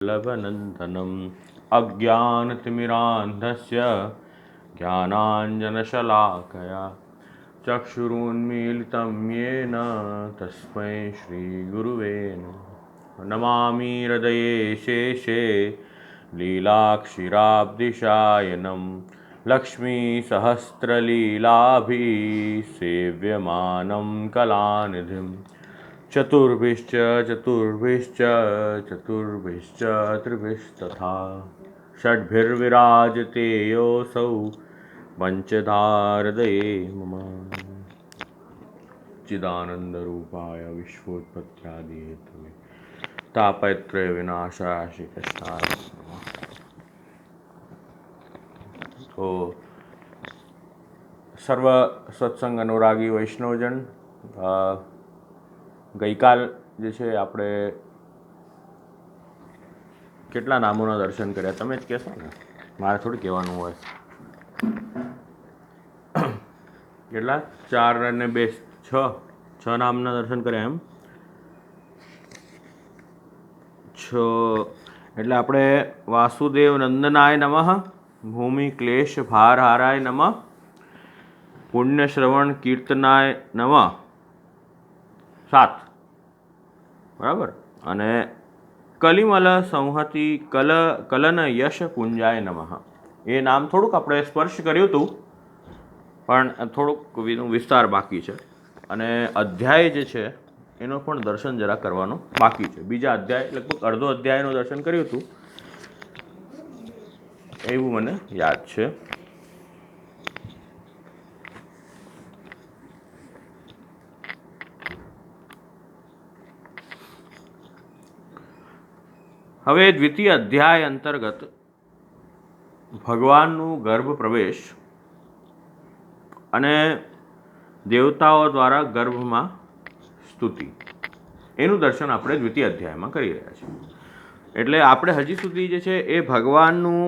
लभनन्दनम् अज्ञानतिमिरान्धस्य ज्ञानाञ्जनशलाकया चक्षुरुन्मीलितं येन तस्मै श्रीगुरुवे नमः। नमामि हृदये शेषे लीलाक्षीराब्धिशायनं लक्ष्मीसहस्रलीलाभिः सेव्यमानं कलानिधिम् चतुर्भिश्च त्रिभिस्तथा षड्भिर्विराजते योऽसौ पञ्चधारदये मम चिदानन्दरूपाय विश्वोत्पत्त्यादिहेतवे तापत्रय विनाशाय श्रीकृष्णाय नमः। तो સર્વ સત્સંગ અનુરાગી વૈષ્ણવજન, ગઈકાલ જે છે આપણે કેટલા નામોના દર્શન કર્યા તમે જ કહેશો ને, મારે થોડું કહેવાનું હોય. કેટલા? 4 અને 2 6 નામના દર્શન કર્યા એમ 6. એટલે આપણે વાસુદેવ નંદનાય નમઃ, ભૂમિ ક્લેશ ભારહારાય નમઃ, પુણ્ય શ્રવણ કીર્તનાય નમઃ 7, બરાબર. અને કલિમલ સંહતિ કલન યશ પુંજાય નમઃ, એ નામ થોડુંક આપણે સ્પર્શ કર્યું હતું, પણ થોડુંક વિસ્તાર બાકી છે. અને અધ્યાય જે છે એનો પણ દર્શન જરા કરવાનું બાકી છે. બીજા અધ્યાય લગભગ અડધો અધ્યાયનું દર્શન કર્યું હતું એવું મને યાદ છે. હવે દ્વિતીય અધ્યાય અંતર્ગત ભગવાનનું ગર્ભ પ્રવેશ અને દેવતાઓ દ્વારા ગર્ભમાં સ્તુતિ, એનું દર્શન આપણે દ્વિતીય અધ્યાયમાં કરી રહ્યા છીએ. એટલે આપણે હજી સુધી જે છે એ ભગવાનનું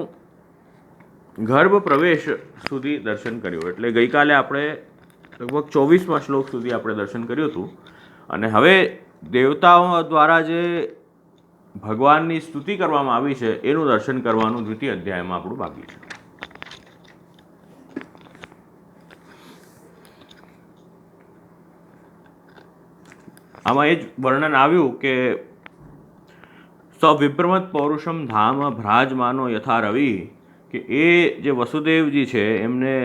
ગર્ભ પ્રવેશ સુધી દર્શન કર્યું. એટલે ગઈકાલે આપણે લગભગ 24મા શ્લોક સુધી આપણે દર્શન કર્યું હતું. અને હવે દેવતાઓ દ્વારા જે ભગવાનની સ્તુતિ કરવામાં આવી છે એનું દર્શન કરવાનું દ્વિતીય અધ્યાયમાં આપણું બાકી છે. આમાં એ જ વર્ણન આવ્યું કે સવિભ્રમત પૌરુષમ ધામ ભ્રાજમાનો યથા રવિ, કે એ જે વસુદેવજી છે એમને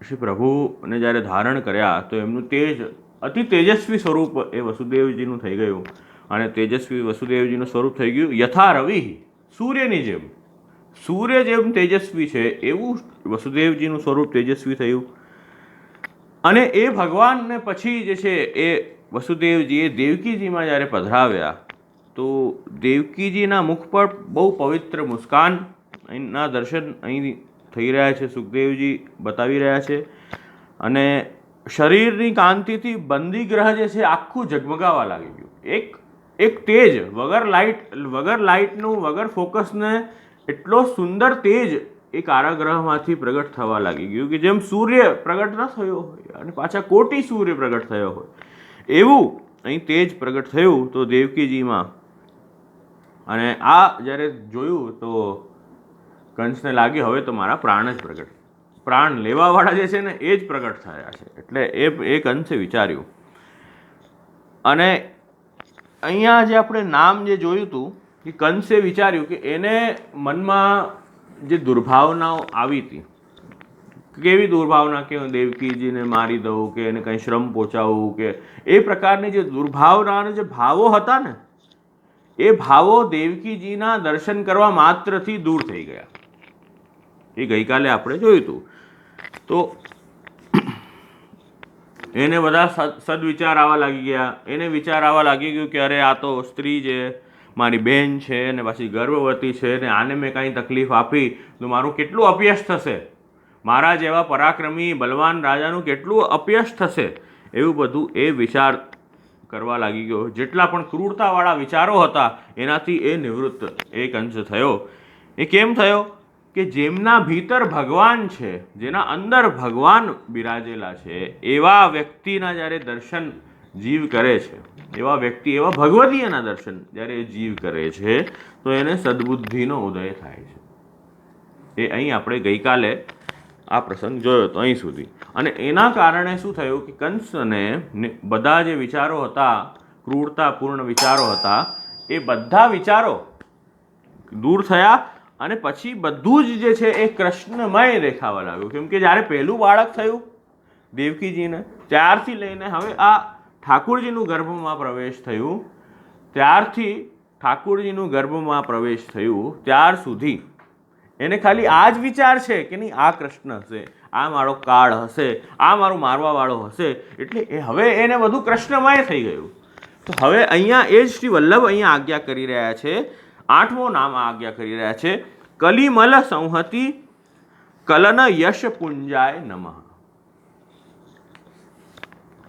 શ્રી પ્રભુને જ્યારે ધારણ કર્યા તો એમનું તેજ અતિ તેજસ્વી સ્વરૂપ એ વસુદેવજીનું થઈ ગયું. અને તેજસ્વી વસુદેવજીનું સ્વરૂપ થઈ ગયું યથા રવિ, સૂર્યની જેમ. સૂર્ય જેમ તેજસ્વી છે એવું વસુદેવજીનું સ્વરૂપ તેજસ્વી થયું. અને એ ભગવાનને પછી જે છે એ વસુદેવજીએ દેવકીજીમાં જ્યારે પધરાવ્યા તો દેવકીજીના મુખ પર બહુ પવિત્ર મુસ્કાન, અહીંના દર્શન અહીં થઈ રહ્યા છે, સુખદેવજી બતાવી રહ્યા છે. અને શરીરની કાંતિથી બંદી ગ્રહ જે છે આખું ઝગમગાવા લાગી ગયું. એક તેજ વગર લાઇટનું વગર ફોકસને એટલો સુંદર તેજ એ કારાગ્રહમાંથી પ્રગટ થવા લાગી ગયું કે જેમ સૂર્ય પ્રગટ ન થયો હોય અને પાછા કોટી સૂર્ય પ્રગટ થયો હોય એવું અહીં તેજ પ્રગટ થયું તો દેવકીજીમાં. અને આ જ્યારે જોયું તો કંસને લાગ્યું હવે તો મારા પ્રાણ જ પ્રગટ, પ્રાણ લેવાવાળા જે છે ને એ જ પ્રગટ થયા છે. એટલે એ કંસે વિચાર્યું. અને અહીંયા જે આપણે નામ જે જોયું હતું કે કંસે વિચાર્યું કે એને મનમાં જે દુર્ભાવનાઓ આવી હતી, કેવી દુર્ભાવના કે હું દેવકીજીને મારી દઉં કે એને કંઈ શ્રમ પહોંચાડવું, કે એ પ્રકારની જે દુર્ભાવનાના જે ભાવો હતા ને એ ભાવો દેવકીજીના દર્શન કરવા માત્રથી દૂર થઈ ગયા. એ ગઈકાલે આપણે જોયું હતું. તો એને બધા સદવિચાર આવવા લાગી ગયા. એને વિચાર આવવા લાગી ગયું કે અરે આ તો સ્ત્રી છે, મારી બહેન છે ને પાછી ગર્ભવતી છે ને આને મેં કાંઈ તકલીફ આપી તો મારું કેટલું અપયશ થશે, મારા જેવા પરાક્રમી બલવાન રાજાનું કેટલું અપયશ થશે, એવું બધું એ વિચાર કરવા લાગી ગયો. જેટલા પણ ક્રૂરતાવાળા વિચારો હતા એનાથી એ નિવૃત્ત એ કંસ થયો. એ કેમ થયો કે જેમના ભીતર ભગવાન છે, જેના અંદર ભગવાન બિરાજેલા છે, એવા વ્યક્તિના જ્યારે દર્શન જીવ કરે છે એવા વ્યક્તિ, એવા ભગવદીયના દર્શન જ્યારે એ જીવ કરે છે તો એને સદબુદ્ધિનો ઉદય થાય છે. એ અહીં આપણે ગઈકાલે આ પ્રસંગ જોયો હતો અહીં સુધી. અને એના કારણે શું થયું કે કંસને બધા જે વિચારો હતા, ક્રૂરતાપૂર્ણ વિચારો હતા, એ બધા વિચારો દૂર થયા અને પછી બધું જ જે છે એ કૃષ્ણમય દેખાવા લાગ્યું. કેમ કે જ્યારે પહેલું બાળક થયું દેવકીજીને, ત્યારથી લઈને હવે આ ઠાકુરજીનું ગર્ભમાં પ્રવેશ થયું, ત્યારથી ઠાકુરજીનું ગર્ભમાં પ્રવેશ થયું ત્યાર સુધી એને ખાલી આ જ વિચાર છે કે નહીં, આ કૃષ્ણ હશે, આ મારો કાળ હશે, આ મારું મારવાવાળો હશે. એટલે એ હવે એને બધું કૃષ્ણમય થઈ ગયું. તો હવે અહીંયા એ જ શ્રી વલ્લભ અહીંયા આજ્ઞા કરી રહ્યા છે, 8મો નામ આજ્ઞા કરી રહ્યા છે, કલિમલ સંહતિ કલન યશ પુંજાય નમઃ.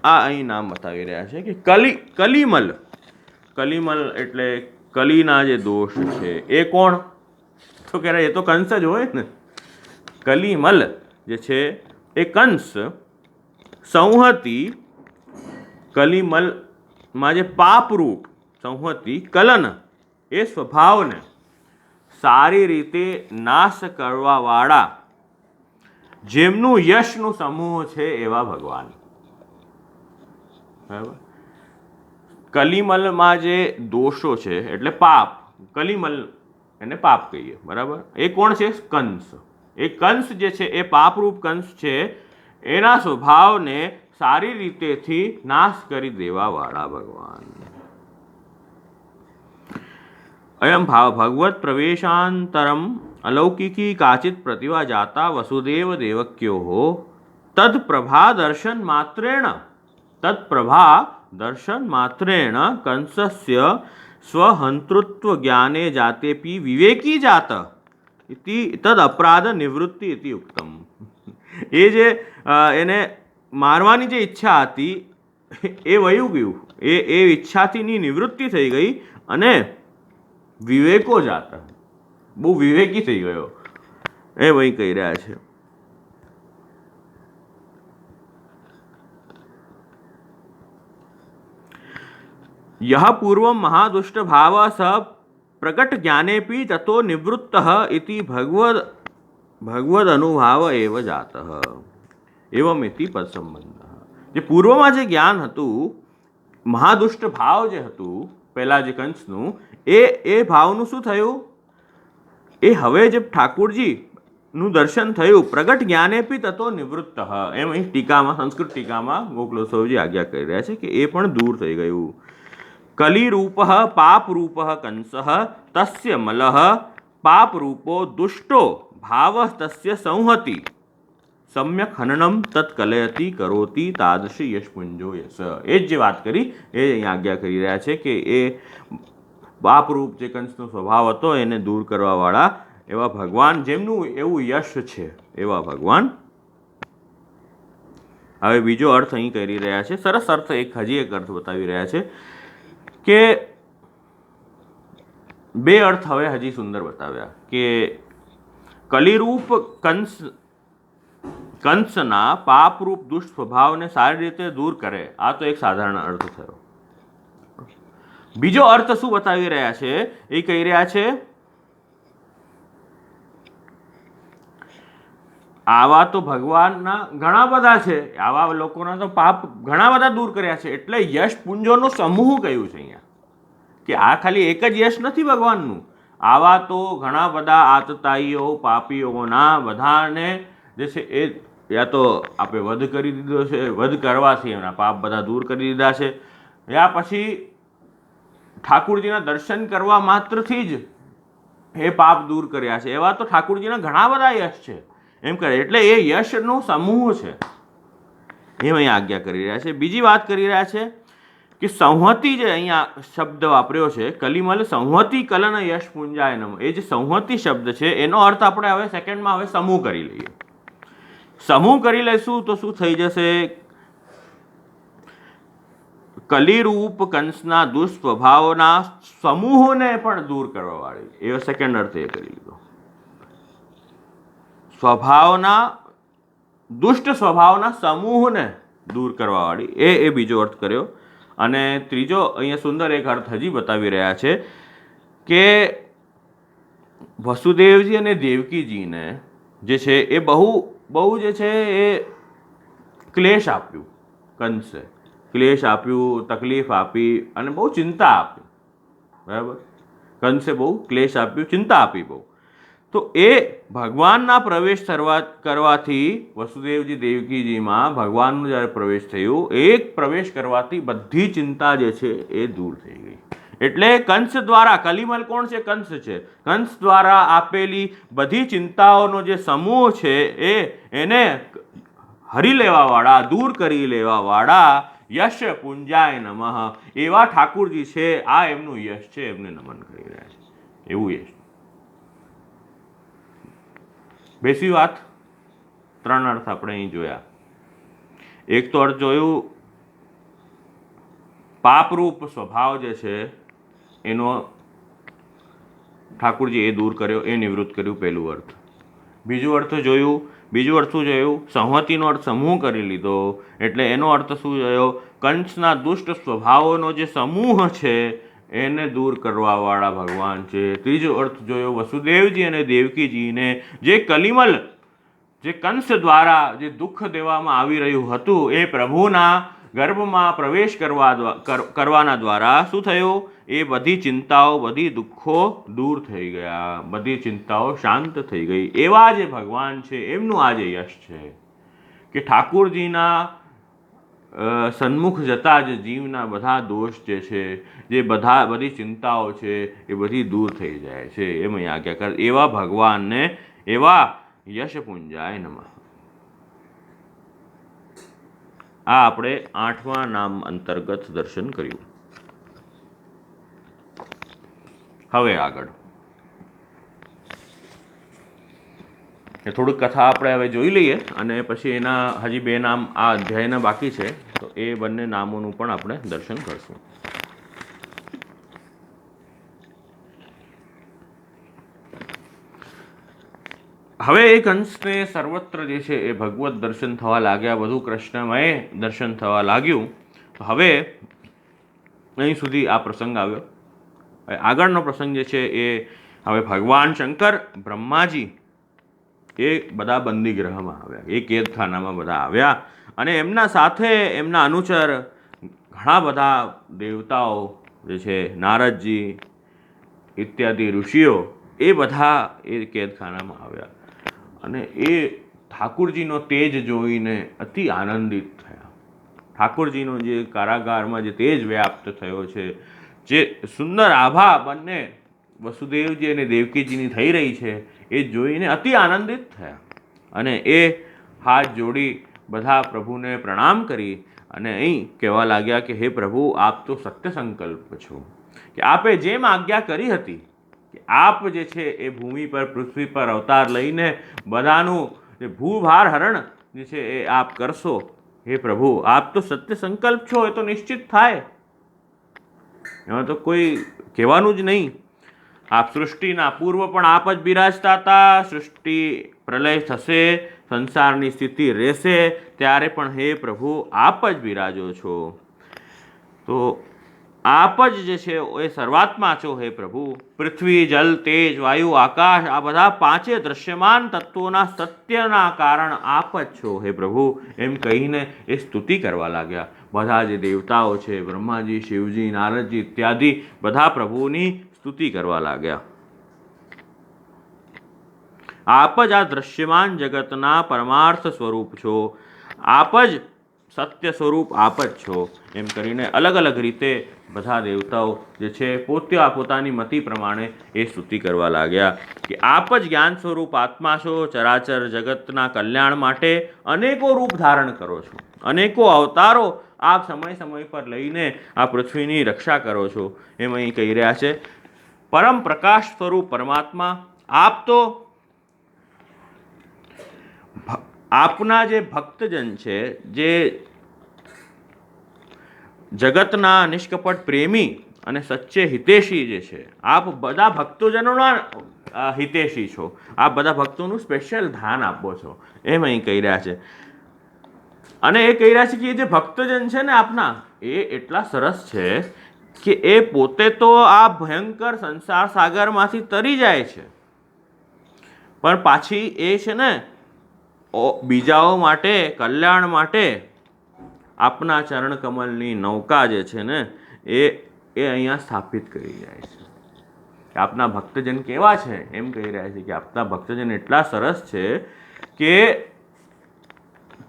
આ અહીં નામ બતાવી રહ્યા છે કે કલિમલ, કલિમલ એટલે કલીના જે દોષ છે એ કોણ? તો કહે એ તો કંસ જ હોય ને. કલિમલ જે છે એ કંસ, સંહતિ કલિમલમાં જે પાપરૂપ સંહતિ કલન એ સ્વભાવને સારી રીતે નાશ કરવાવાળા જેમનું યશનું સમૂહ છે એવા ભગવાન. બરાબર. કલિમલમાં જે દોષો છે એટલે પાપ, કલિમલ એને પાપ કહીએ. બરાબર. એ કોણ છે? કંસ. એ કંસ જે છે એ પાપરૂપ કંસ છે, એના સ્વભાવને સારી રીતેથી નાશ કરી દેવાવાળા ભગવાન. અયમ ભાવ ભગવત પ્રવેશાંતરમ અલૌકિકી કાચિત પ્રતિભા જાતા વસુદેવ દેવક્યો તત્પ્રભા દર્શન માત્રેણ કંસસ્ય સ્વહંતૃત્વ જ્ઞાને જાતેપી વિવેકી જાત ઇતિ તદ અપરાધ નિવૃત્તિ ઇતિ ઉક્તમ. એ જે એને મારવાની જે ઈચ્છા હતી એ વયું ગયું, એ ઈચ્છાથીની નિવૃત્તિ થઈ ગઈ અને વિવેકો જાતા, બહુ વિવેકી થઈ ગયો, એ વહી કહી રહ્યા છે. યહ પૂર્વમ મહાદુષ્ટ ભાવ સ પ્રગટ જ્ઞાનેપી તતો નિવૃત્ત ઇતિ ભગવદ અનુભાવ એવ જાત એવમ ઇતિ પદસંબંધ. જે પૂર્વમાં જે જ્ઞાન હતું, મહાદુષ્ટ ભાવ જે હતું પહેલા જે કંસનું, એ ભાવનું શું થયું? એ હવે જે ઠાકુરજીનું દર્શન થયું, પ્રગટ જ્ઞાનેપી તતો નિવૃત્ત, એમ અહીં ટીકામાં, સંસ્કૃત ટીકામાં ગોકુલોત્સવજી આજ્ઞા કરી રહ્યા છે કે એ પણ દૂર થઈ ગયું. કલિરૂપ પાપરૂપ કંસ તસ્ય મલઃ પાપરૂપો દુષ્ટો ભાવ તસ્ય સંહતિ સમ્યક હનનમ તત્ કલયતી કરોતી તાદૃશી યશપુંજો યશ. એ જ જે વાત કરી એ અહીં આજ્ઞા કરી રહ્યા છે કે એ પાપરૂપ જે કંસનો સ્વભાવ હતો એને દૂર કરવાવાળા એવા ભગવાન, જેમનું એવું યશ છે એવા ભગવાન. હવે બીજો અર્થ અહીં કરી રહ્યા છે, સરસ અર્થ, હજી એક અર્થ બતાવી રહ્યા છે કે બે અર્થ હવે હજી સુંદર બતાવ્યા કે કલિરૂપ કંસના પાપરૂપ દુષ્ટ સ્વભાવને સારી રીતે દૂર કરે. આ તો એક સાધારણ અર્થ થયો. બીજો અર્થ શું બતાવી રહ્યા છે? એ કહી રહ્યા છે આવા તો ભગવાનના ઘણા બધા છે, આવા લોકોના તો પાપ ઘણા બધા દૂર કર્યા છે, એટલે યશ પુંજોનો સમૂહ કહ્યું છે અહીંયા કે આ ખાલી એક જ યશ નથી ભગવાનનું. આવા તો ઘણા બધા આતતાઈઓ પાપીઓના બધાને જે છે એ યા તો આપણે વધ કરી દીધો છે, વધ કરવાથી એમના પાપ બધા દૂર કરી દીધા છે, યા પછી ઠાકુરજીના દર્શન કરવા માત્રથી જ એ પાપ દૂર કર્યા છે. એવા તો ઠાકુરજીના ઘણા બધા યશ છે એમ કરે, એટલે એ યશનો સમૂહ છે એમ અહીંયા આજ્ઞા કરી રહ્યા છે. બીજી વાત કરી રહ્યા છે કે સંહતિ, જે અહીંયા શબ્દ વાપર્યો છે કલિમલ સંહતિ કલન યશ પુંજાય નમઃ, એ જે સંહતિ શબ્દ છે એનો અર્થ આપણે હવે સેકન્ડમાં હવે સમૂહ કરી લઈએ. સમૂહ કરી લઈશું તો શું થઈ જશે? કલિરૂપ કંસના દુષ્સ્વભાવના સમૂહને પણ દૂર કરવા વાળી, એવો સેકન્ડ અર્થ એ કરી લીધો. સ્વભાવના દુષ્ટ સ્વભાવના સમૂહને દૂર કરવા વાળી, એ બીજો અર્થ કર્યો. અને ત્રીજો અહીંયા સુંદર એક અર્થ હજી બતાવી રહ્યા છે કે વસુદેવજી અને દેવકીજીને જે છે એ બહુ જે છે એ ક્લેશ આપ્યું, કંસે ક્લેશ આપ્યું, તકલીફ આપી અને બહુ ચિંતા આપી, બરાબર, કંસે બહુ ક્લેશ આપ્યું, ચિંતા આપી બહુ. તો એ ભગવાનના પ્રવેશ કરવાથી વસુદેવજી દેવકીજીમાં ભગવાનનું જ્યારે પ્રવેશ થયું, એક પ્રવેશ કરવાથી બધી ચિંતા જે છે એ દૂર થઈ ગઈ. એટલે કંસ દ્વારા, કલિમલ કોણ છે? કંસ છે. કંસ દ્વારા આપેલી બધી ચિંતાઓનો જે સમૂહ છે એને હરી લેવાવાળા, દૂર કરી લેવાવાળા યશ પુંજાય નમઃ, એવા ઠાકુરજી છે. આ એમનું યશ છે, એમને નમન કરી રહ્યા છે, એવું યશ. બેસી વાત, 3 અર્થ આપણે અહીં જોયા. એક તો અર્થ જોયું પાપરૂપ સ્વભાવ જે છે એનો ઠાકુરજી એ દૂર કર્યો, એ નિવૃત્ત કર્યું, પહેલું અર્થ. બીજું અર્થ જોયું શું જોયું? સંહતિનો અર્થ સમૂહ કરી લીધો. એટલે એનો અર્થ શું જોયો? કંસના દુષ્ટ સ્વભાવોનો જે સમૂહ છે એને દૂર કરવાવાળા ભગવાન છે. ત્રીજો અર્થ જોયો વસુદેવજી અને દેવકીજીને જે કલિમલ, જે કંસ દ્વારા જે દુઃખ દેવામાં આવી રહ્યું હતું, એ પ્રભુના ગર્ભમાં પ્રવેશ કરવાના દ્વારા શું થયું? એ બધી ચિંતાઓ, બધી દુઃખો દૂર થઈ ગયા, બધી ચિંતાઓ શાંત થઈ ગઈ. એવા જે ભગવાન છે એમનું આ જે યશ છે કે ઠાકુરજીના સન્મુખ જતા જ જીવના બધા દોષ જે છે, જે બધી ચિંતાઓ છે એ બધી દૂર થઈ જાય છે. એમ આજ્ઞા કર. એવા ભગવાનને, એવા યશ પુંજાય નમઃ. આ આપણે 8મા નામ અંતર્ગત દર્શન કર્યું. હવે આગળ થોડીક કથા આપણે હવે જોઈ લઈએ અને પછી એના હજી 2 નામ આ અધ્યાયના બાકી છે, તો એ બંને નામોનું પણ આપણે દર્શન કરશું. હવે એ કંસને સર્વત્ર જે છે એ ભગવત દર્શન થવા લાગ્યા, બધું કૃષ્ણમય દર્શન થવા લાગ્યું. હવે અહીં સુધી આ પ્રસંગ આવ્યો. આગળનો પ્રસંગ જે છે એ હવે ભગવાન શંકર, બ્રહ્માજી એ બધા બંદીગ્રહમાં આવ્યા, એ કેદખાનામાં બધા આવ્યા અને એમના સાથે એમના અનુચર ઘણા બધા દેવતાઓ જે છે, નારદજી ઇત્યાદિ ઋષિઓ, એ બધા એ કેદખાનામાં આવ્યા અને એ ઠાકુરજીનો તેજ જોઈને અતિ આનંદિત થયા. ઠાકુરજીનો જે કારાગારમાં જે તેજ વ્યાપ્ત થયો છે, જે સુંદર આભા બંને વસુદેવજી અને દેવકીજીની થઈ રહી છે, એ જોઈને અતિ આનંદિત થયા અને એ હાથ જોડી બધા પ્રભુને પ્રણામ કરી અને અહીં કહેવા લાગ્યા કે હે પ્રભુ, આપ તો સત્ય સંકલ્પ છો, કે આપે જેમ આજ્ઞા કરી હતી કે આપ જે છે એ ભૂમિ પર, પૃથ્વી પર અવતાર લઈને બધાનું જે ભૂભાર હરણ જે છે એ આપ કરશો. હે પ્રભુ, આપ તો સત્ય સંકલ્પ છો, એ તો નિશ્ચિત થાય, એમાં તો કોઈ કહેવાનું જ નહીં. આપ સૃષ્ટિના પૂર્વ પણ આપ જ બિરાજતા હતા, સૃષ્ટિ પ્રલય થશે, સંસારની સ્થિતિ રહેશે, ત્યારે પણ હે પ્રભુ આપ જ બિરાજો છો. તો આપ જ જે છે એ સર્વાત્મા છો હે પ્રભુ. પૃથ્વી, જલ, તેજ, વાયુ, આકાશ, આ બધા 5 દ્રશ્યમાન તત્વોના સત્યના કારણ આપ જ છો હે પ્રભુ, એમ કહીને એ સ્તુતિ કરવા લાગ્યા. બધા જે દેવતાઓ છે, બ્રહ્માજી, શિવજી, નારદજી ઇત્યાદિ બધા પ્રભુની સ્તુતિ કરવા લાગ્યા. આપ જ આ દ્રશ્યમાન જગતના પરમાર્થ સ્વરૂપ છો, આપ જ સત્ય સ્વરૂપ આપ જ છો, એમ કરીને અલગ અલગ રીતે બધા દેવતાઓ જે છે પોતાની મતિ પ્રમાણે એ સ્તુતિ કરવા લાગ્યા કે આપ જ જ્ઞાન સ્વરૂપ આત્મા છો, ચરાચર જગતના કલ્યાણ માટે અનેકો રૂપ ધારણ કરો છો, અનેકો અવતારો આપ સમય પર લઈને આ પૃથ્વીની રક્ષા કરો છો. એમ અહીં કહી રહ્યા છે પરમ પ્રકાશ સ્વરૂપ પરમાત્મા આપ તો આપના જે ભક્તજન છે, જે જગતના નિષ્કપટ પ્રેમી અને સચ્ચે હિતેશી જે છે, આપ બધા ભક્તોજનોના હિતેશી છો, આપ બધા ભક્તોનું સ્પેશિયલ ધ્યાન આપો છો, એમ અહીં કહી રહ્યા છે. અને એ કહી રહ્યા છે કે એ જે ભક્તજન છે ને આપના, એ એટલા સરસ છે કે એ પોતે તો આ ભયંકર સંસાર સાગરમાંથી તરી જાય છે, પણ પાછી એ છે ને બીજાઓ માટે, કલ્યાણ માટે આપના ચરણ કમલની નૌકા જે છે ને એ અહીંયા સ્થાપિત કરી જાય છે. આપના ભક્તજન કેવા છે એમ કહી રહ્યા છે કે આપના ભક્તજન એટલા સરસ છે કે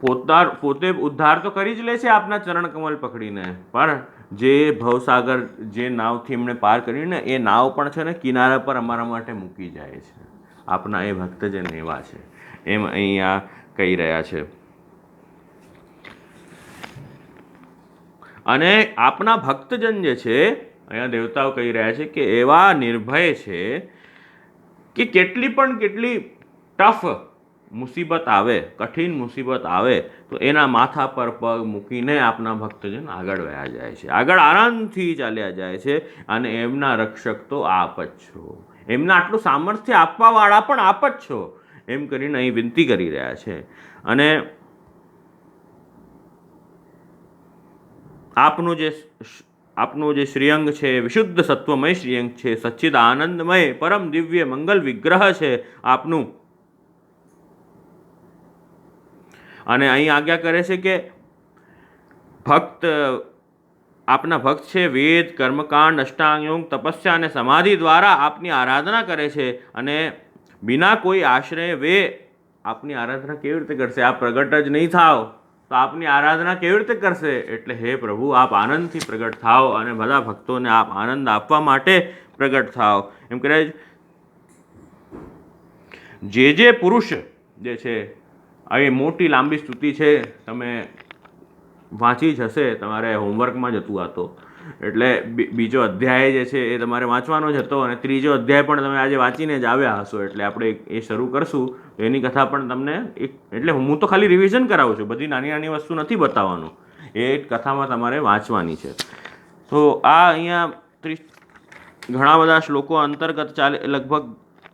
પોતે ઉદ્ધાર તો કરી જ લે છે આપના ચરણ કમલ પકડીને, પણ જે ભવસાગર જે નાવથી એમણે પાર કરીને એ નાવ પણ છે ને કિનારા પર અમારા માટે મૂકી જાય છે. આપના એ ભક્તજન એવા છે એમ અહીંયા કહી રહ્યા છે. અને આપના ભક્તજન જે છે, અહીંયા દેવતાઓ કહી રહ્યા છે કે એવા નિર્ભય છે કે કેટલી ટફ મુસીબત આવે, કઠિન મુસીબત આવે તો એના માથા પર પગ મૂકીને આપના ભક્તજન આગળ વયા જાય છે, આગળ આરામથી ચાલ્યા જાય છે. અને એમના રક્ષક તો આપ જ છો, એમના આટલું સામર્થ્ય આપવાવાળા પણ આપ જ છો એમ કરીને અહીં વિનંતી કરી રહ્યા છે. અને આપનું જે શ્રીઅંગ છે વિશુદ્ધ સત્વમય શ્રીઅંગ છે, સચ્ચિદ આનંદમય પરમ દિવ્ય મંગલ વિગ્રહ છે આપનું. અને અહીં આજ્ઞા કરે છે કે આપના ભક્ત છે વેદ, કર્મકાંડ, અષ્ટાંગ યોગ, તપસ્યા અને સમાધિ દ્વારા આપની આરાધના કરે છે. અને બિના કોઈ આશ્રય વે આપની આરાધના કેવી રીતે કરશે? આપ પ્રગટ જ નહીં થાવ તો આપની આરાધના કેવી રીતે કરશે? એટલે હે પ્રભુ, આપ આનંદથી પ્રગટ થાઓ અને બધા ભક્તોને આપ આનંદ આપવા માટે પ્રગટ થાઓ એમ કહે. જે પુરુષ જે છે, આવી મોટી લાંબી સ્તુતિ છે, તમે વાંચી જ હશે, તમારે હોમવર્કમાં જ હતું આ તો. એટલે બીજો અધ્યાય જે છે એ તમારે વાંચવાનો જ હતો, અને ત્રીજો અધ્યાય પણ તમે આજે વાંચીને જ આવ્યા હશો. એટલે આપણે એ શરૂ કરશું. એની કથા પણ તમને એટલે હું તો ખાલી રિવિઝન કરાવું છું, બધી નાની નાની વસ્તુ નથી બતાવવાનું, એ કથામાં તમારે વાંચવાની છે. તો આ અહીંયા ઘણા બધા શ્લોકો અંતર્ગત લગભગ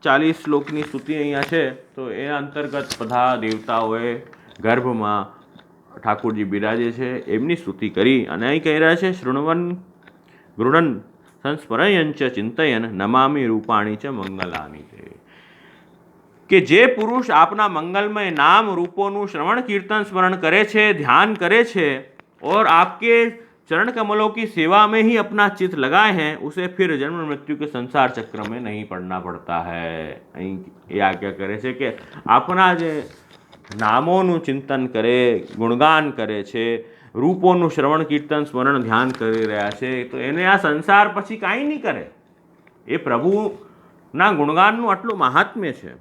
40 શ્લોકની સ્તુતિ અહીંયા છે. તો એ અંતર્ગત બધા દેવતાઓએ ગર્ભમાં ઠાકોરજી બિરાજે છે એમની સ્તુતિ કરી. અને અહીં કહી રહ્યા છે શૃણવન ગૃણન સંસ્મરયંચ ચિંતયન નમામિ રૂપાણી ચ મંગલાની તે, કે જે પુરુષ આપના મંગલમય નામ રૂપોનું શ્રવણ कीर्तन स्मरण करे छे, ध्यान करे छे और आपके चरण कमलों की सेवा में ही अपना चित्त लगाए हैं, उसे फिर जन्म मृत्यु के संसार चक्र में नहीं पड़ना पड़ता है. અહીં એ આજ્ઞા કરે છે કે આપના જે નામોનું ચિંતન કરે, ગુણગાન કરે છે, રૂપોનું શ્રવણ કીર્તન સ્મરણ ધ્યાન કરી રહ્યા છે, તો એને આ સંસાર પછી કાંઈ નહીં કરે. એ પ્રભુના ગુણગાનનું આટલું મહાત્મ્ય છે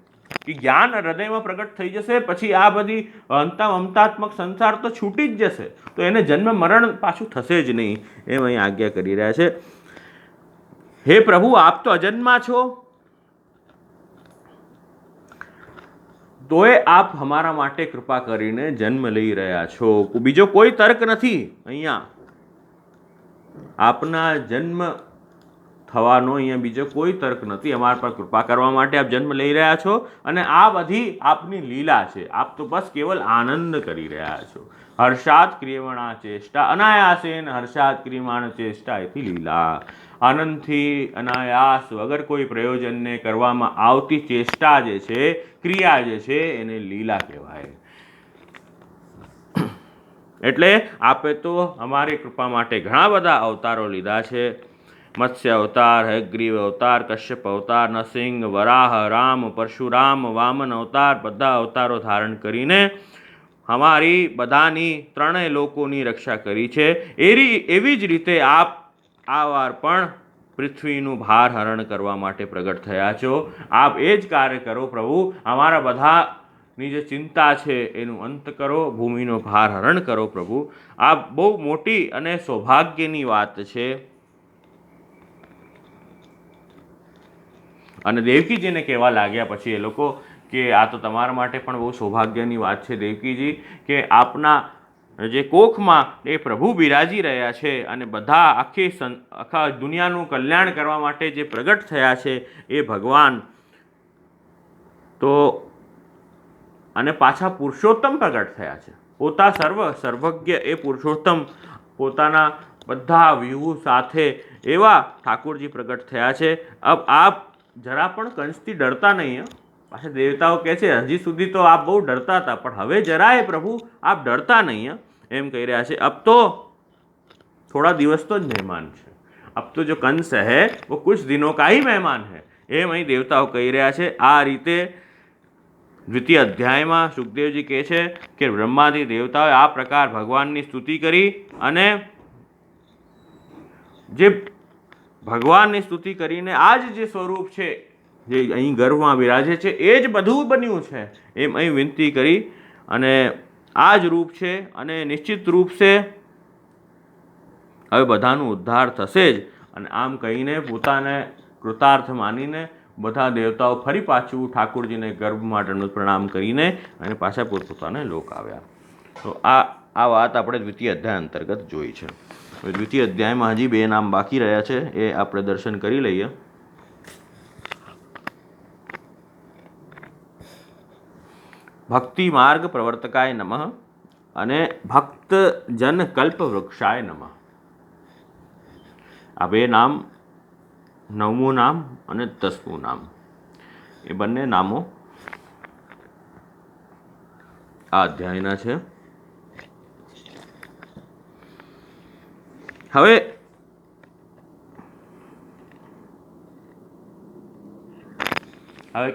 કે જ્ઞાન હૃદયમાં પ્રગટ થઈ જશે, પછી આ બધી મમતાત્મક સંસાર તો છૂટી જ જશે, તો એને જન્મ મરણ પાછું થશે જ નહીં એમ અહીં આજ્ઞા કરી રહ્યા છે. હે પ્રભુ, આપ તો અજન્મા છો, તોય આપ અમારા માટે કૃપા કરીને જન્મ લઈ રહ્યા છો. બીજો કોઈ તર્ક નથી અહીંયા. આપના જન્મ થવાનો અહીંયા બીજો કોઈ તર્ક નથી. અમારા પર કૃપા કરવા માટે આપ જન્મ લઈ રહ્યા છો, અને આ બધી આપની લીલા છે. આપ તો બસ કેવલ આનંદ કરી રહ્યા છો. હર્ષાત ક્રિયમાણા ચેષ્ટા અનાયાસેન હર્ષાત ક્રિયમાણ ચેષ્ટા એથી લીલા. આનંદથી અનાયાસ વગર કોઈ પ્રયોજનને કરવામાં આવતી ચેષ્ટા જે છે, ક્રિયા જે છે, એને લીલા કહેવાય. એટલે આપે તો અમારી કૃપા માટે ઘણા બધા અવતારો લીધા છે. મત્સ્ય અવતાર, હયગ્રીવ અવતાર, કશ્યપ અવતાર, નરસિંહ, વરાહ, રામ, પરશુરામ, વામન અવતાર, બધા અવતારો ધારણ કરીને અમારી બધાની ત્રણેય લોકોની રક્ષા કરી છે. એવી જ રીતે આપ આ વાર પણ પૃથ્વીનું ભાર હરણ કરવા માટે પ્રગટ થયા છો. આપ એ જ કાર્ય કરો પ્રભુ. અમારા બધાની જે ચિંતા છે એનું અંત કરો, ભૂમિનો ભાર હરણ કરો પ્રભુ. આ બહુ મોટી અને સૌભાગ્યની વાત છે. અને દેવકીજીને કહેવા લાગ્યા પછી એ લોકો કે આ તો તમારા માટે પણ બહુ સૌભાગ્યની વાત છે દેવકીજી, કે આપના જે કોખમાં એ પ્રભુ બિરાજી રહ્યા છે, અને બધા આખા દુનિયાનું કલ્યાણ કરવા માટે જે પ્રગટ થયા છે એ ભગવાન તો, અને પાછા પુરુષોત્તમ પ્રગટ થયા છે. પોતા સર્વજ્ઞ એ પુરુષોત્તમ પોતાના બધા વ્યૂહ સાથે એવા ઠાકોરજી પ્રગટ થયા છે. અબ આપ જરા પણ કંસથી ડરતા નહીં. પાછા દેવતાઓ કહે છે હજી સુધી તો આપ બહુ ડરતા હતા, પણ હવે જરાય પ્રભુ આપ ડરતા નહીં, એમ કહી રહ્યા છે. અબ તો થોડા દિવસ તો જ મહેમાન છે, અબ તો જો કંસ હૈ वो कुछ दिनों का ही મહેમાન है, એમ અહીં દેવતાઓ કહી રહ્યા છે. આ રીતે દ્વિતીય અધ્યાયમાં સુખદેવજી કહે છે કે બ્રહ્માદિ દેવતાઓએ આ પ્રકાર ભગવાનની સ્તુતિ કરી, અને જે ભગવાનની સ્તુતિ કરીને આ જે સ્વરૂપ છે જે અહીં ગર્ભમાં બિરાજે છે એ જ બધું બન્યું છે, એમ અહીં વિનંતી કરી. અને આ જ રૂપ છે અને નિશ્ચિત રૂપ છે હવે બધાનું ઉદ્ધાર થશે જ. અને આમ કહીને પોતાને કૃતાર્થ માનીને બધા દેવતાઓ ફરી પાછું ઠાકોરજીને ગર્ભમાં દંડવત પ્રણામ કરીને અને પાછા પોતપોતાને લોક આવ્યા. તો આ વાત આપણે દ્વિતીય અધ્યાય અંતર્ગત જોઈ છે. હવે દ્વિતીય અધ્યાયમાં હજી 2 નામ બાકી રહ્યા છે, એ આપણે દર્શન કરી લઈએ. ભક્તિ માર્ગ પ્રવર્તકાય નમઃ અને ભક્ત જન કલ્પ વૃક્ષાય નમઃ. આ 2 નામ, 9મું નામ અને 10મું નામ, એ બંને નામો આ અધ્યાયના છે. હવે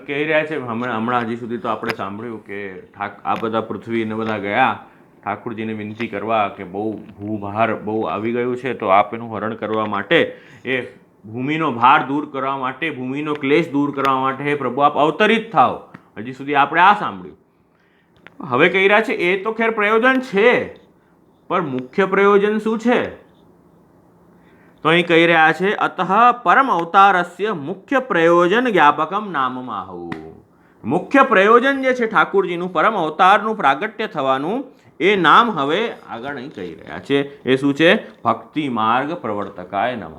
કહી રહ્યા છે હમણાં હજી સુધી તો આપણે સાંભળ્યું કે આ બધા પૃથ્વી ને બધા ગયા ઠાકોરજીને વિનંતી કરવા કે બહુ ભૂભાર બહુ આવી ગયું છે, તો આપ એનું હરણ કરવા માટે, એ ભૂમિનો ભાર દૂર કરવા માટે, ભૂમિનો ક્લેશ દૂર કરવા માટે હે પ્રભુ આપ અવતરિત થાઓ. હજી સુધી આપણે આ સાંભળ્યું. હવે કહી રહ્યા છે એ તો ખેર પ્રયોજન છે, પણ મુખ્ય પ્રયોજન શું છે? તો અહીં કહી રહ્યા છે અતઃ પરમ અવતારસ્ય મુખ્ય પ્રયોજન જ્ઞાપકમ નામમાહુ. મુખ્ય પ્રયોજન જે છે ઠાકોરજીનું પરમ અવતારનું પ્રાગટ્ય થવાનું, એ નામ હવે આગળ અહીં કહી રહ્યા છે. એ શું છે? ભક્તિ માર્ગ પ્રવર્તકાય નમઃ.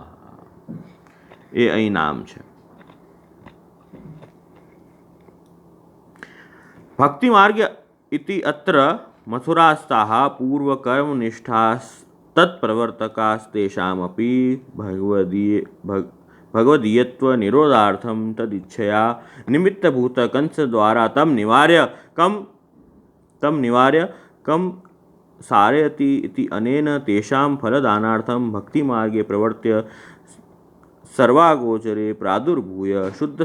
એ અહીં નામ છે. ભક્તિ માર્ગ ઇતિ અત્ર મથુરાસ્તાહ પૂર્વકર્મ નિષ્ઠા તત્પ્રવર્તકાસ્તેષામપી ભગવદીયત્વ નિરોધાર્થમ તદિચ્છયા નિમિત્તભૂત કંસ દ્વારા તમ નિવાર્ય કમ સારયતિ ઇતિ અનેન તેષામ ફલદાનાર્થમ ભક્તિ માર્ગે પ્રવર્ત્ય સર્વાગોચરે પ્રાદુર્ભૂય શુદ્ધ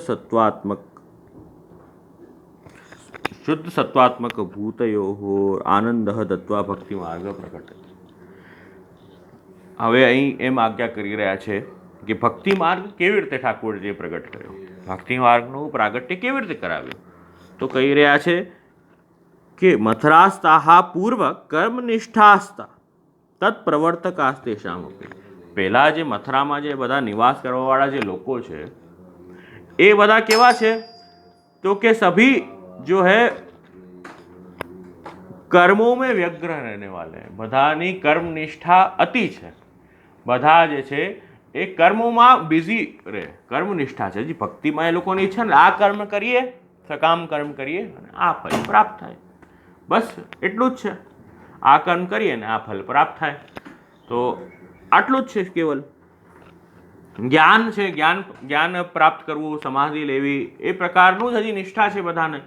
સત્વાત્મક ભૂતયો આનંદ દત્વા ભક્તિ માર્ગ પ્રકટ. હવે અહીં એમ આજ્ઞા કરી રહ્યા છે કે ભક્તિ માર્ગ કેવી રીતે ઠાકોરજીએ પ્રગટ કર્યો, ભક્તિ માર્ગનું પ્રાગટ્ય કેવી રીતે કરાવ્યું. તો કહી રહ્યા છે કે મથરાસ્તાહા પૂર્વ કર્મનિષ્ઠાસ્તા તત્પ્રવર્તકાસ્તેષામ. પહેલાં જે મથરામાં જે બધા નિવાસ કરવાવાળા જે લોકો છે એ બધા કેવા છે? તો કે સભી जो है कर्मों में व्यग्र रहने वाले हैं. બધાની કર્મનિષ્ઠા અતિ છે. બધા જે છે એ કર્મોમાં બિઝી રહે, કર્મનિષ્ઠા છે. હજી ભક્તિમાં એ લોકોની ઈચ્છા ને આ કર્મ કરીએ, સકામ કર્મ કરીએ અને આ ફલ પ્રાપ્ત થાય, બસ એટલું જ છે. આ કર્મ કરીએ ને આ ફલ પ્રાપ્ત થાય, તો આટલું જ છે. કેવલ જ્ઞાન છે, જ્ઞાન પ્રાપ્ત કરવું, સમાધિ લેવી, એ પ્રકારનું જ હજી નિષ્ઠા છે બધાને.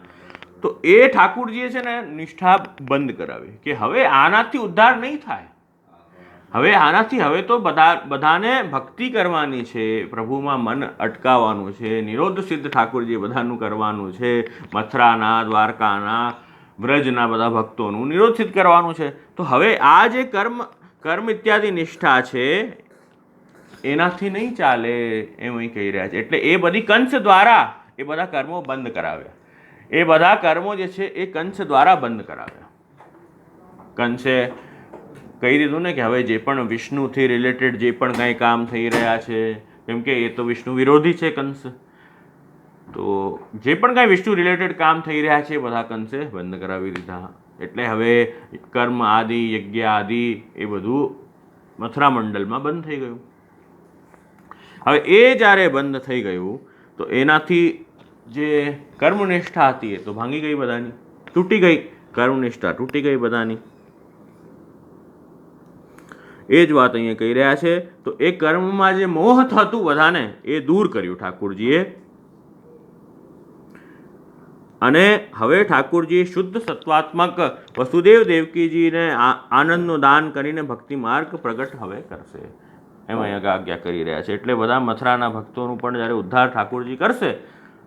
તો એ ઠાકુરજીએ છે ને નિષ્ઠા બંધ કરાવી કે હવે આનાથી ઉદ્ધાર નહીં થાય. હવે તો બધાને ભક્તિ કરવાની છે, પ્રભુમાં મન અટકાવવાનું છે, નિરોધ સિદ્ધ ઠાકોરજી બધાનું કરવાનું છે. મથરાના, દ્વારકાના, વ્રજના બધા ભક્તોનું નિરોધ સિદ્ધ કરવાનું છે. તો હવે આ જે કર્મ ઇત્યાદિ નિષ્ઠા છે એનાથી નહીં ચાલે, એમ અહીં કહી રહ્યા છે. એટલે એ બધી કંસ દ્વારા એ બધા કર્મો બંધ કરાવ્યા. એ બધા કર્મો જે છે એ કંસ દ્વારા બંધ કરાવ્યા. કંસે કહી દીધું ને કે હવે જે પણ વિષ્ણુથી રિલેટેડ જે પણ કંઈ કામ થઈ રહ્યા છે, કેમ કે એ તો વિષ્ણુ વિરોધી છે કંસ, તો જે પણ કાંઈ વિષ્ણુ રિલેટેડ કામ થઈ રહ્યા છે એ બધા કંસે બંધ કરાવી દીધા. એટલે હવે કર્મ આદિ, યજ્ઞ આદિ એ બધું મથુરા મંડળમાં બંધ થઈ ગયું. હવે એ જ્યારે બંધ થઈ ગયું તો એનાથી જે કર્મનિષ્ઠા હતી એ તો ભાંગી ગઈ બધાની, તૂટી ગઈ. કર્મનિષ્ઠા તૂટી ગઈ બધાની. એ જ વાત અહીંયા કહી રહ્યા છે. તો એ કર્મમાં જે મોહ થતું બધાને એ દૂર કર્યું ઠાકુરજીએ, અને હવે ઠાકુરજી શુદ્ધ સત્વાત્મક વસુદેવ દેવકીજીને આનંદનું દાન કરીને ભક્તિ માર્ગ પ્રગટ હવે કરશે એમ અહીંયા આજ્ઞા કરી રહ્યા છે. એટલે બધા મથુરાના ભક્તોનું પણ જ્યારે ઉદ્ધાર ઠાકુરજી કરશે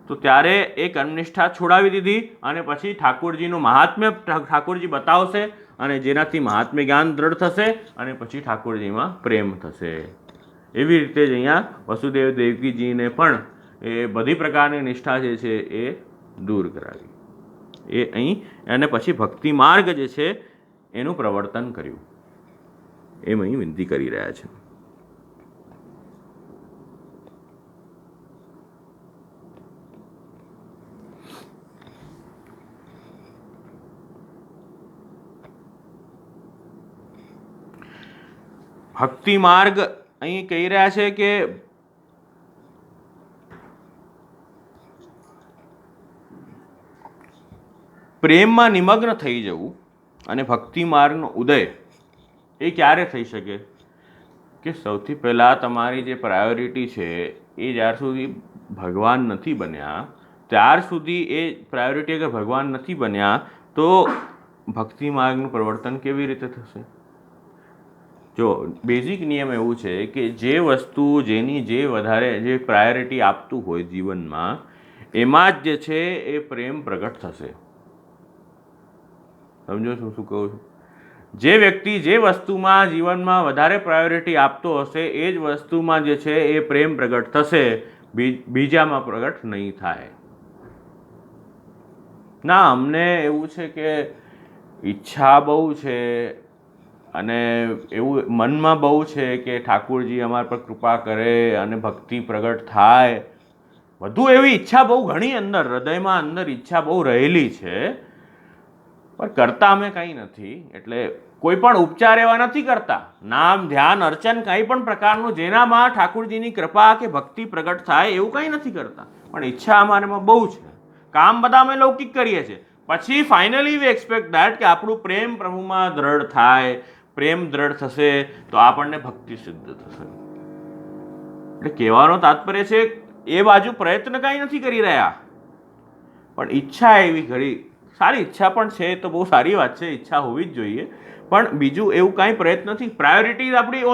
તો ત્યારે એ કર્મનિષ્ઠા છોડાવી દીધી, અને પછી ઠાકુરજીનું મહાત્મ્ય ઠાકુરજી બતાવશે, અને જેનાથી મહાત્મ્ય જ્ઞાન દ્રઢ થશે, અને પછી ઠાકુરજીમાં પ્રેમ થશે. એવી રીતે જ અહીંયા વસુદેવ દેવકીજીને પણ એ બધી પ્રકારની નિષ્ઠા જે છે એ દૂર કરાવી, એ અહીં, અને પછી ભક્તિ માર્ગ જે છે એનું પ્રવર્તન કર્યું એમ અહીં વિનંતી કરી રહ્યા છે. ભક્તિ માર્ગ અહીં કહી રહ્યા છે કે પ્રેમમાં નિમગ્ન થઈ જવું અને ભક્તિ માર્ગનો ઉદય એ ક્યારે થઈ શકે કે સૌથી પહેલાં તમારી જે પ્રાયોરિટી છે એ જ્યાર સુધી ભગવાન નથી બન્યા ત્યાર સુધી એ પ્રાયોરિટી અગર ભગવાન નથી બન્યા તો ભક્તિ માર્ગનું પ્રવર્તન કેવી રીતે થશે? જો બેઝિક નિયમ એવું છે કે જે વસ્તુ જેની જે વધારે જે પ્રાયોરિટી આપતું હોય જીવનમાં એમાં જ જે છે એ પ્રેમ પ્રગટ થશે. સમજો છો શું કહું છું? જે વ્યક્તિ જે વસ્તુમાં જીવનમાં વધારે પ્રાયોરિટી આપતો હશે એ જ વસ્તુમાં જે છે એ પ્રેમ પ્રગટ થશે, બીજામાં પ્રગટ નહીં થાય. ના, અમને એવું છે કે ઈચ્છા બહુ છે અને એવું મનમાં બહુ છે કે ઠાકુરજી અમારા પર કૃપા કરે અને ભક્તિ પ્રગટ થાય, વધુ એવી ઈચ્છા બહુ ઘણી અંદર હૃદયમાં અંદર ઈચ્છા બહુ રહેલી છે, પણ કરતા અમે કંઈ નથી. એટલે કોઈ પણ ઉપચાર એવા નથી કરતા, નામ ધ્યાન અર્ચન કંઈ પણ પ્રકારનું જેનામાં ઠાકુરજીની કૃપા કે ભક્તિ પ્રગટ થાય એવું કંઈ નથી કરતા, પણ ઈચ્છા અમારામાં બહુ છે. કામ બધા અમે લૌકિક કરીએ છીએ, પછી ફાઇનલી વી એક્સપેક્ટ દેટ કે આપણું પ્રેમ પ્રભુમાં દ્રઢ થાય, પ્રેમ દ્રઢ થશે તો આપણને ભક્તિ સિદ્ધ થશે. એટલે કહેવાનો તાત્પર્ય છે એ બાજુ પ્રયત્ન કંઈ નથી કરી રહ્યા, પણ ઈચ્છા એવી ઘડી સારી ઈચ્છા પણ છે તો બહુ સારી વાત છે, ઈચ્છા હોવી જ જોઈએ, પણ બીજું એવું કાંઈ પ્રયત્ન નથી. પ્રાયોરિટી આપણી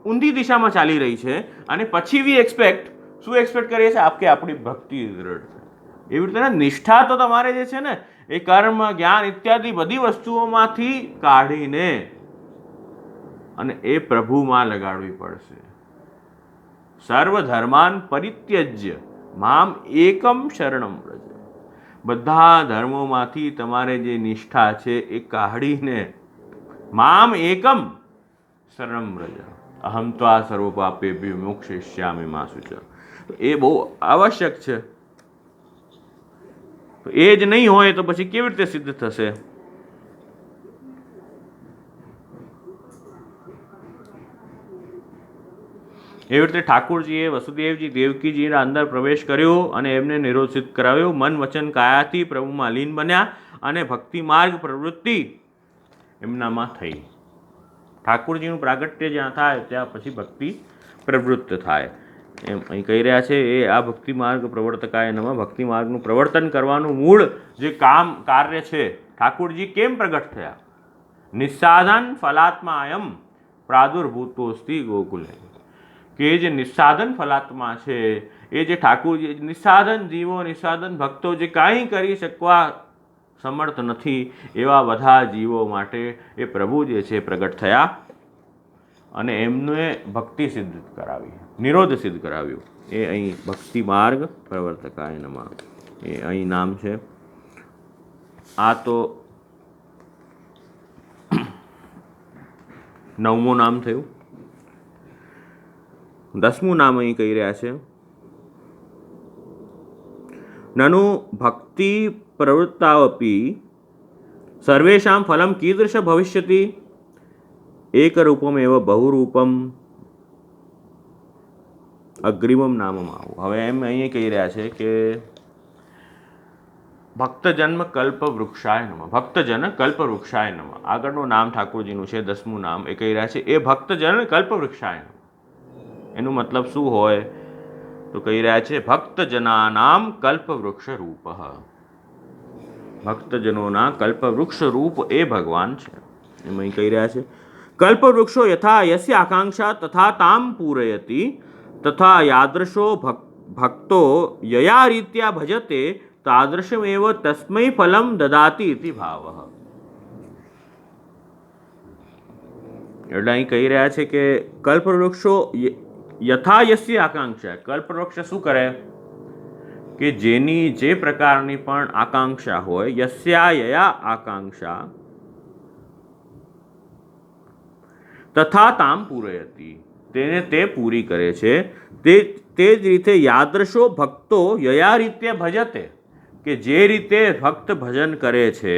ઊંધી દિશામાં ચાલી રહી છે, અને પછી વી એક્સપેક્ટ શું એક્સપેક્ટ કરીએ છીએ કે આપણી ભક્તિ દ્રઢ થાય. એવી રીતે નિષ્ઠા તો તમારે જે છે ને એ કર્મ જ્ઞાન ઇત્યાદિ બધી વસ્તુઓમાંથી કાઢીને અને એ પ્રભુમાં લગાડવી પડશે. સર્વ ધર્માન પરિત્યજ્ય મામ એકમ શરણમ વ્રજ. બધા ધર્મોમાંથી તમારે જે નિષ્ઠા છે એ કાઢીને મામ એકમ શરણમ વ્રજ અહમ ત્વા સર્વ પાપેભ્યો મોક્ષયિષ્યામિ મા શુચઃ. એ બહુ આવશ્યક છે. એ જ નહીં હોય તો પછી કેવી રીતે સિદ્ધ થશે? એવી રીતે ઠાકુરજીએ વસુદેવજી દેવકીજીના અંદર પ્રવેશ કર્યો અને એમને નિરોધિત કરાવ્યો. મન વચન કાયાથી પ્રભુમાં લીન બન્યા અને ભક્તિ માર્ગ પ્રવૃત્તિ એમનામાં થઈ. ઠાકુરજીનું પ્રાગટ્ય જ્યાં થાય ત્યાં પછી ભક્તિ પ્રવૃત્ત થાય એમ અહીં કહી રહ્યા છે. એ આ ભક્તિ માર્ગ પ્રવર્તકાય નમઃ. ભક્તિ માર્ગનું પ્રવર્તન કરવાનું મૂળ જે કાર્ય છે, ઠાકુરજી કેમ પ્રગટ થયા? નિસ્સાધન ફલાત્માયમ પ્રાદુર્ભૂતોસ્તિ ગોકુલે. કે જે નિસ્સાધન ફલાત્મા છે, એ જે ઠાકુરજી નિસ્સાધન જીવો નિસ્સાધન ભક્તો જે કાંઈ કરી શકવા સમર્થ નથી એવા બધા જીવો માટે એ પ્રભુ જે છે પ્રગટ થયા અને એમને ભક્તિ સિદ્ધ કરાવી, નિરોધ સિદ્ધ કરાવ્યું. એ અહીં ભક્તિ માર્ગ પ્રવર્તકાય નમઃ એ અહીં નામ છે. આ તો 9મું નામ થયું. 10મું નામ અહીં કહી રહ્યા છે. નનુ ભક્તિ પ્રવૃત્તાવપી સર્વેષાં ફલમ કીદૃશ ભવિષ્યતિ એકરૂપમ એવ બહુરૂપમ અગ્રિમમ નામમ આવું. હવે એમ અહીં કહી રહ્યા છે કે ભક્તજન્મ કલ્પ વૃક્ષાય નમઃ. ભક્તજન કલ્પ વૃક્ષાય નમઃ. આગળનું નામ ઠાકોરજીનું છે, 10મું નામ એ કહી રહ્યા છે એ ભક્તજન કલ્પ વૃક્ષાય નમઃ. એનું મતલબ શું હોય તો કહી રહ્યા છે ભક્તજનાનામ કલ્પ વૃક્ષ રૂપ. ભક્તજનોના કલ્પ વૃક્ષ રૂપ એ ભગવાન છે. એમાં કહી રહ્યા છે કલ્પ વૃક્ષો યથા યસ્ય આકાંક્ષા તથા તામ પૂરયતિ તથા યાદૃશો ભક્તો યયા રીત્યા ભજતે તાદૃશમેવ તસ્મૈ ફલમ દદાતિ ઇતિ ભાવઃ. એટલે અહીં કહી રહ્યા છે કે કલ્પવૃક્ષો યથા યસ્ય આકાંક્ષા. કલ્પવૃક્ષ શું કરે કે જેની જે પ્રકારની પણ આકાંક્ષા હોય, યસ્યા યયા આકાંક્ષા તથા તામ પૂરયતિ, તેને તે પૂરી કરે છે. તે જ રીતે યાદૃશો ભક્તો યયા રીતે ભજતે, કે જે રીતે ભક્ત ભજન કરે છે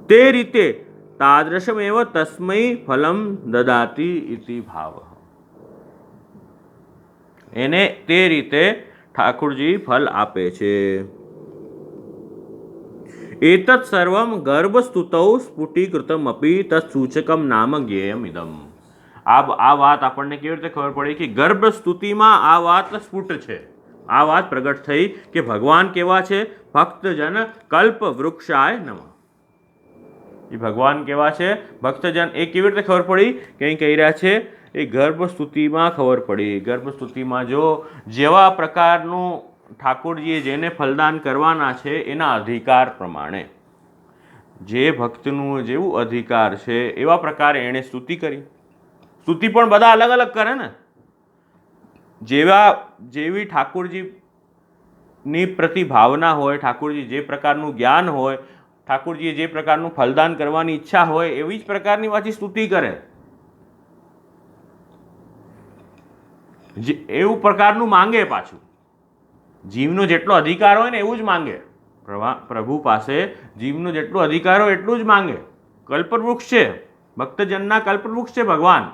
તે રીતે તાદૃશમેવ તસ્મૈ ફલમ દદાતિ ઇતિ ભાવ. એને તે રીતે ઠાકોરજી ફલ આપે છે. એતत् સર્વમ ગર્ભસ્તુતૌ સ્ફુટીકૃતમપી તત્સૂચકમ નામ જ્ઞેયમ ઇદમ. આ વાત આપણને કેવી રીતે ખબર પડી કે ગર્ભસ્તુતિમાં આ વાત સ્ફુટ છે, આ વાત પ્રગટ થઈ કે ભગવાન કેવા છે, ભક્તજન કલ્પ વૃક્ષાય નમઃ. એ ભગવાન કેવા છે, ભક્તજન. એ કેવી રીતે ખબર પડી કે અહીં કહી રહ્યા છે એ ગર્ભસ્તુતિમાં ખબર પડી. ગર્ભસ્તુતિમાં જો જેવા પ્રકારનું ઠાકોરજીએ જેને ફલદાન કરવાના છે એના અધિકાર પ્રમાણે, જે ભક્તનું જેવું અધિકાર છે એવા પ્રકારે એણે સ્તુતિ કરી. સ્તુતિ પણ બધા અલગ અલગ કરે ને, જેવી ઠાકોરજીની પ્રતિ ભાવના હોય, ઠાકોરજી જે પ્રકારનું જ્ઞાન હોય, ઠાકોરજીએ જે પ્રકારનું ફલદાન કરવાની ઈચ્છા હોય એવી જ પ્રકારની પાછી સ્તુતિ કરે. એવું પ્રકારનું માંગે. પાછું જીવનો જેટલો અધિકાર હોય ને એવું જ માંગે. પ્રભુ પાસે જીવનો જેટલો અધિકાર હોય એટલું જ માંગે. કલ્પવૃક્ષ છે, ભક્તજનના કલ્પવૃક્ષ છે ભગવાન.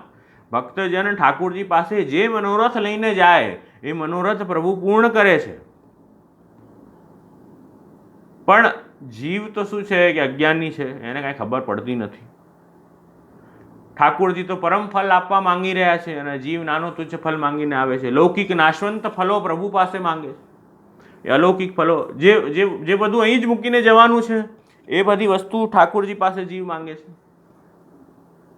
ભક્તજન ઠાકોરજી પાસે જે મનોરથ લઈને જાય એ મનોરથ પ્રભુ પૂર્ણ કરે છે. પણ જીવ તો શું છે કે અજ્ઞાની છે, એને કાંઈ ખબર પડતી નથી. ઠાકોરજી તો પરમ ફલ આપવા માંગી રહ્યા છે અને જીવ નાનો તુચ્છ ફલ માંગીને આવે છે. લૌકિક નાશવંત ફલો પ્રભુ પાસે માંગે છે. અલૌકિક ફલો જે બધું અહીં જ મૂકીને જવાનું છે એ બધી વસ્તુ ઠાકોરજી પાસે જીવ માંગે છે.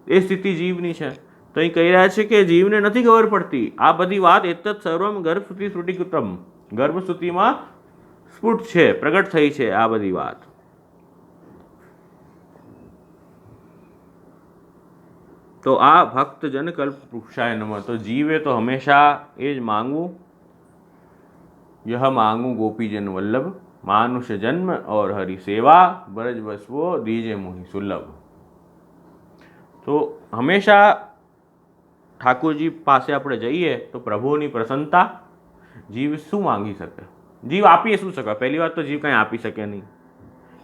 એ સ્થિતિ જીવની છે. તો અહીં કહી રહ્યા છે કે જીવને નથી ખબર પડતી આ બધી વાત. એતत् સર્વમ ગર્ભસ્તુતિ સ્ફુટીકૃતમ. ગર્ભસ્તુતિમાં સ્ફુટ છે, પ્રગટ થઈ છે આ બધી વાત. તો આ ભક્તજન કલ્પ વૃક્ષાય નમઃ. તો જીવે તો હંમેશા એ જ માંગવું. यह मांगू गोपीजन वल्लभ मानुष जन्म और हरि सेवा ब्रज बसवो दीजे मोहि सुलभ. તો હંમેશા ઠાકોરજી પાસે આપણે જઈએ તો પ્રભુની પ્રસન્નતા. જીવ શું માંગી શકે? જીવ આપી શું શકે? પહેલી વાત તો જીવ કંઈ આપી શકે નહીં.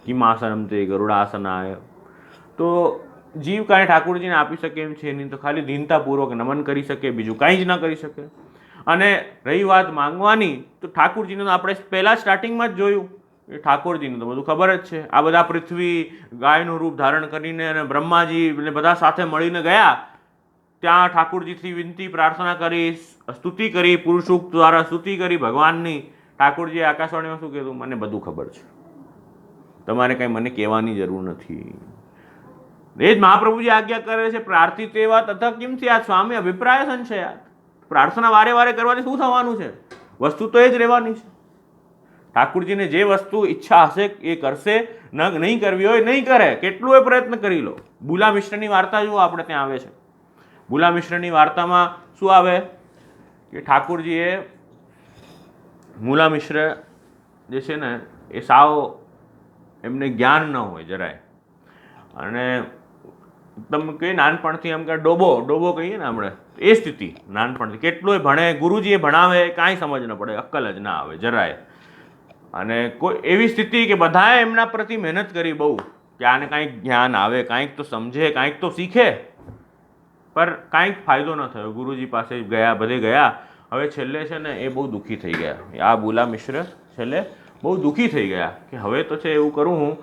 કિમાસનમ તે ગરુડાસનાય. તો જીવ કાંઈ ઠાકોરજીને આપી શકે એમ છે નહીં. તો ખાલી દીનતાપૂર્વક નમન કરી શકે, બીજું કાંઈ જ ના કરી શકે. અને રહી વાત માંગવાની, તો ઠાકોરજીને તો આપણે પહેલાં સ્ટાર્ટિંગમાં જ જોયું એ ઠાકોરજીને તો બધું ખબર જ છે. આ બધા પૃથ્વી ગાયનું રૂપ ધારણ કરીને અને બ્રહ્માજી ને બધા સાથે મળીને ગયા, ત્યાં ઠાકોરજીથી વિનંતી પ્રાર્થના કરી, સ્તુતિ કરી, પુરુષોક્ત દ્વારા સ્તુતિ કરી ભગવાનની. ઠાકોરજીએ આકાશવાણીમાં શું કીધું? મને બધું ખબર છે, તમારે કાંઈ મને કહેવાની જરૂર નથી. એ જ મહાપ્રભુજી આજ્ઞા કરે છે, પ્રાર્થિત એવા તથા કિમથી આ સ્વામી અભિપ્રાય સંશયાત. પ્રાર્થના વારે વારે કરવાથી શું થવાનું છે? વસ્તુ તો એ જ રહેવાની છે. ઠાકોરજીને જે વસ્તુ ઈચ્છા હશે એ કરશે, નહીં કરવી હોય નહીં કરે. કેટલું એ પ્રયત્ન કરી લો. બુલા મિશ્રની વાર્તા જુઓ, આપણે ત્યાં આવે છે. બુલા મિશ્રની વાર્તામાં શું આવે કે ઠાકોરજીએ મૂલા મિશ્ર જે છે ને એ સાવ એમને જ્ઞાન ન હોય જરાય, અને એકદમ કહીએ નાનપણથી એમ કે ડોબો કહીએ ને આપણે, એ સ્થિતિ નાનપણથી. કેટલું ભણે, ગુરુજીએ ભણાવે, કાંઈ સમજ ન પડે, અક્કલ જ ના આવે જરાય. અને કોઈ એવી સ્થિતિ કે બધાએ એમના પ્રતિ મહેનત કરી બહુ, કે આને કાંઈક જ્ઞાન આવે, કાંઈક તો સમજે, કાંઈક તો શીખે, પર કાંઈક ફાયદો ન થયો. ગુરુજી પાસે ગયા, બધે ગયા. હવે છેલ્લે છે ને એ બહુ દુઃખી થઈ ગયા. આ બુલા મિશ્ર છેલ્લે બહુ દુઃખી થઈ ગયા કે હવે તો છે એવું કરું હું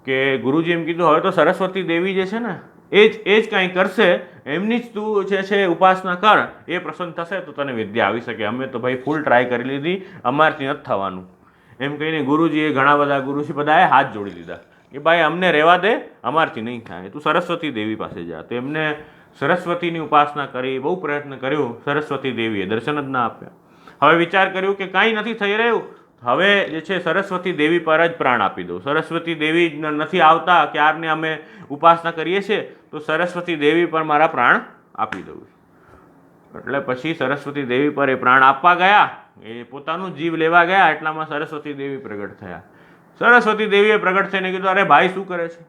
કે ગુરુજી એમ કીધું હવે તો સરસ્વતી દેવી જે છે ને એ જ કાંઈ કરશે, એમની જ તું જે છે ઉપાસના કર, એ પ્રસન્ન થશે તો તને વિદ્યા આવી શકે. અમે તો ભાઈ ફૂલ ટ્રાય કરી લીધી, અમારથી નથી થવાનું એમ કહીને ગુરુજીએ ઘણા બધા ગુરુજી બધાએ હાથ જોડી દીધા કે ભાઈ અમને રહેવા દે, અમારથી નહીં થાય, તું સરસ્વતી દેવી પાસે જા. તો એમને સરસ્વતીની ઉપાસના કરી, બહુ પ્રયત્ન કર્યો, સરસ્વતી દેવીએ દર્શન જ ના આપ્યા. હવે વિચાર કર્યું કે કાંઈ નથી થઈ રહ્યું, હવે જે છે સરસ્વતી દેવી પર જ પ્રાણ આપી દઉં. સરસ્વતી દેવી નથી આવતા, ક્યારને અમે ઉપાસના કરીએ છીએ, તો સરસ્વતી દેવી પર મારા પ્રાણ આપી દઉં. એટલે પછી સરસ્વતી દેવી પર એ પ્રાણ આપવા ગયા, એ પોતાનું જીવ લેવા ગયા, એટલામાં સરસ્વતી દેવી પ્રગટ થયા. સરસ્વતી દેવીએ પ્રગટ થઈને કીધું, અરે ભાઈ શું કરે છે?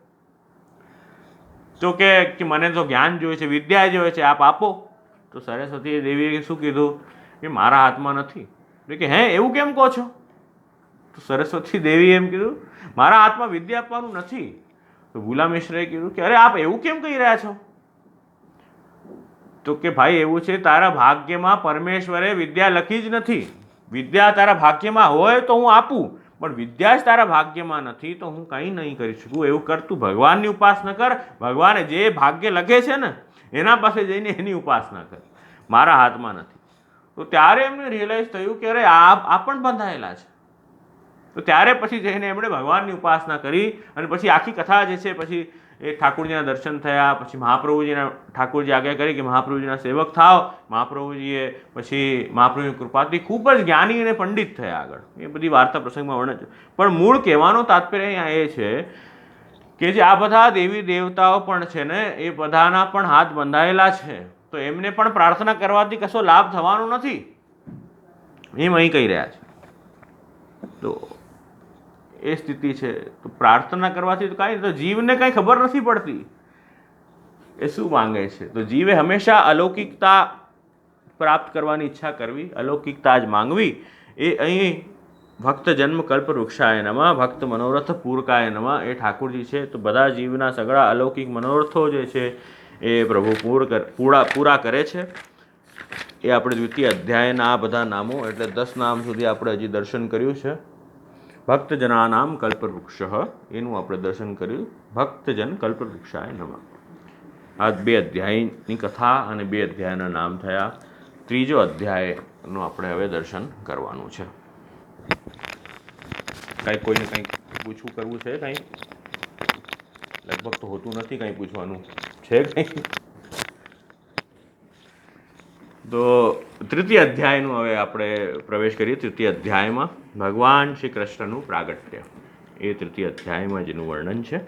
તો કે મને તો જ્ઞાન જોઈએ છે, વિદ્યા જોઈએ છે, આપ આપો. તો સરસ્વતી દેવીએ શું કીધું કે મારા હાથમાં નથી. એટલે કે હે એવું કેમ કહો છો? તો સરસ્વતી દેવીએ એમ કીધું મારા હાથમાં વિદ્યા આપવાનું નથી. તો ભૂલા મિશ્રાએ કીધું કે અરે આપ એવું કેમ કહી રહ્યા છો? તો કે ભાઈ એવું છે, તારા ભાગ્યમાં પરમેશ્વરે વિદ્યા લખી જ નથી. વિદ્યા તારા ભાગ્યમાં હોય તો હું આપું, પણ વિદ્યા જ તારા ભાગ્યમાં નથી તો હું કંઈ નહીં કરી શકું. એવું કર, તું ભગવાનની ઉપાસના કર, ભગવાને જે ભાગ્ય લખે છે ને એના પાસે જઈને એની ઉપાસના કર, મારા હાથમાં નથી. તો ત્યારે એમને રિયલાઇઝ થયું કે અરે આ પણ બંધાયેલા છે. તો ત્યારે પછી જઈને એમણે ભગવાનની ઉપાસના કરી અને પછી આખી કથા જે છે પછી એ ઠાકોરજીના દર્શન થયા. પછી મહાપ્રભુજીના ઠાકોરજી આજ્ઞા કરી કે મહાપ્રભુજીના સેવક થાવ. મહાપ્રભુજીએ પછી મહાપ્રભુની કૃપાથી ખૂબ જ જ્ઞાની અને પંડિત થયા આગળ. એ બધી વાર્તા પ્રસંગમાં વર્ણન છે. પણ મૂળ કહેવાનો તાત્પર્ય અહીંયા એ છે કે જે આ બધા દેવી દેવતાઓ પણ છે ને એ બધાના પણ હાથ બંધાયેલા છે, તો એમને પણ પ્રાર્થના કરવાથી કશો લાભ થવાનો નથી, એમ અહીં કહી રહ્યા છે. તો એ સ્થિતિ છે. તો પ્રાર્થના કરવાથી તો કાંઈ, તો જીવને કાંઈ ખબર નથી પડતી એ શું માંગે છે. તો જીવે હંમેશા અલૌકિકતા પ્રાપ્ત કરવાની ઈચ્છા કરવી, અલૌકિકતા જ માંગવી. એ અહીં ભક્ત જન્મ કલ્પ વૃક્ષાય નમઃ, ભક્ત મનોરથ પૂરકાય નમઃ એ ઠાકોરજી છે. તો બધા જીવના સગળા અલૌકિક મનોરથો જે છે એ પ્રભુ પૂરા કરે છે. એ આપણે દ્વિતીય અધ્યાયના આ બધા નામો એટલે 10 નામ સુધી આપણે હજી દર્શન કર્યું છે. ભક્તજનાનામ કલ્પવૃક્ષ એનું આપણે દર્શન કર્યું. ભક્તજન કલ્પવૃક્ષાય નમઃ. આ 2 અધ્યાયની કથા અને 2 અધ્યાયના નામ થયા. 3જો અધ્યાયનું આપણે હવે દર્શન કરવાનું છે. કાંઈ કોઈને કંઈક પૂછવું કરવું છે? કાંઈ લગભગ તો હોતું નથી કાંઈ પૂછવાનું છે કંઈ. તો તૃતીય અધ્યાયનું હવે આપણે પ્રવેશ કરીએ. તૃતીય અધ્યાયમાં ભગવાન શ્રી કૃષ્ણનું પ્રાગટ્ય, એ તૃતીય અધ્યાયમાં જેનું વર્ણન છે.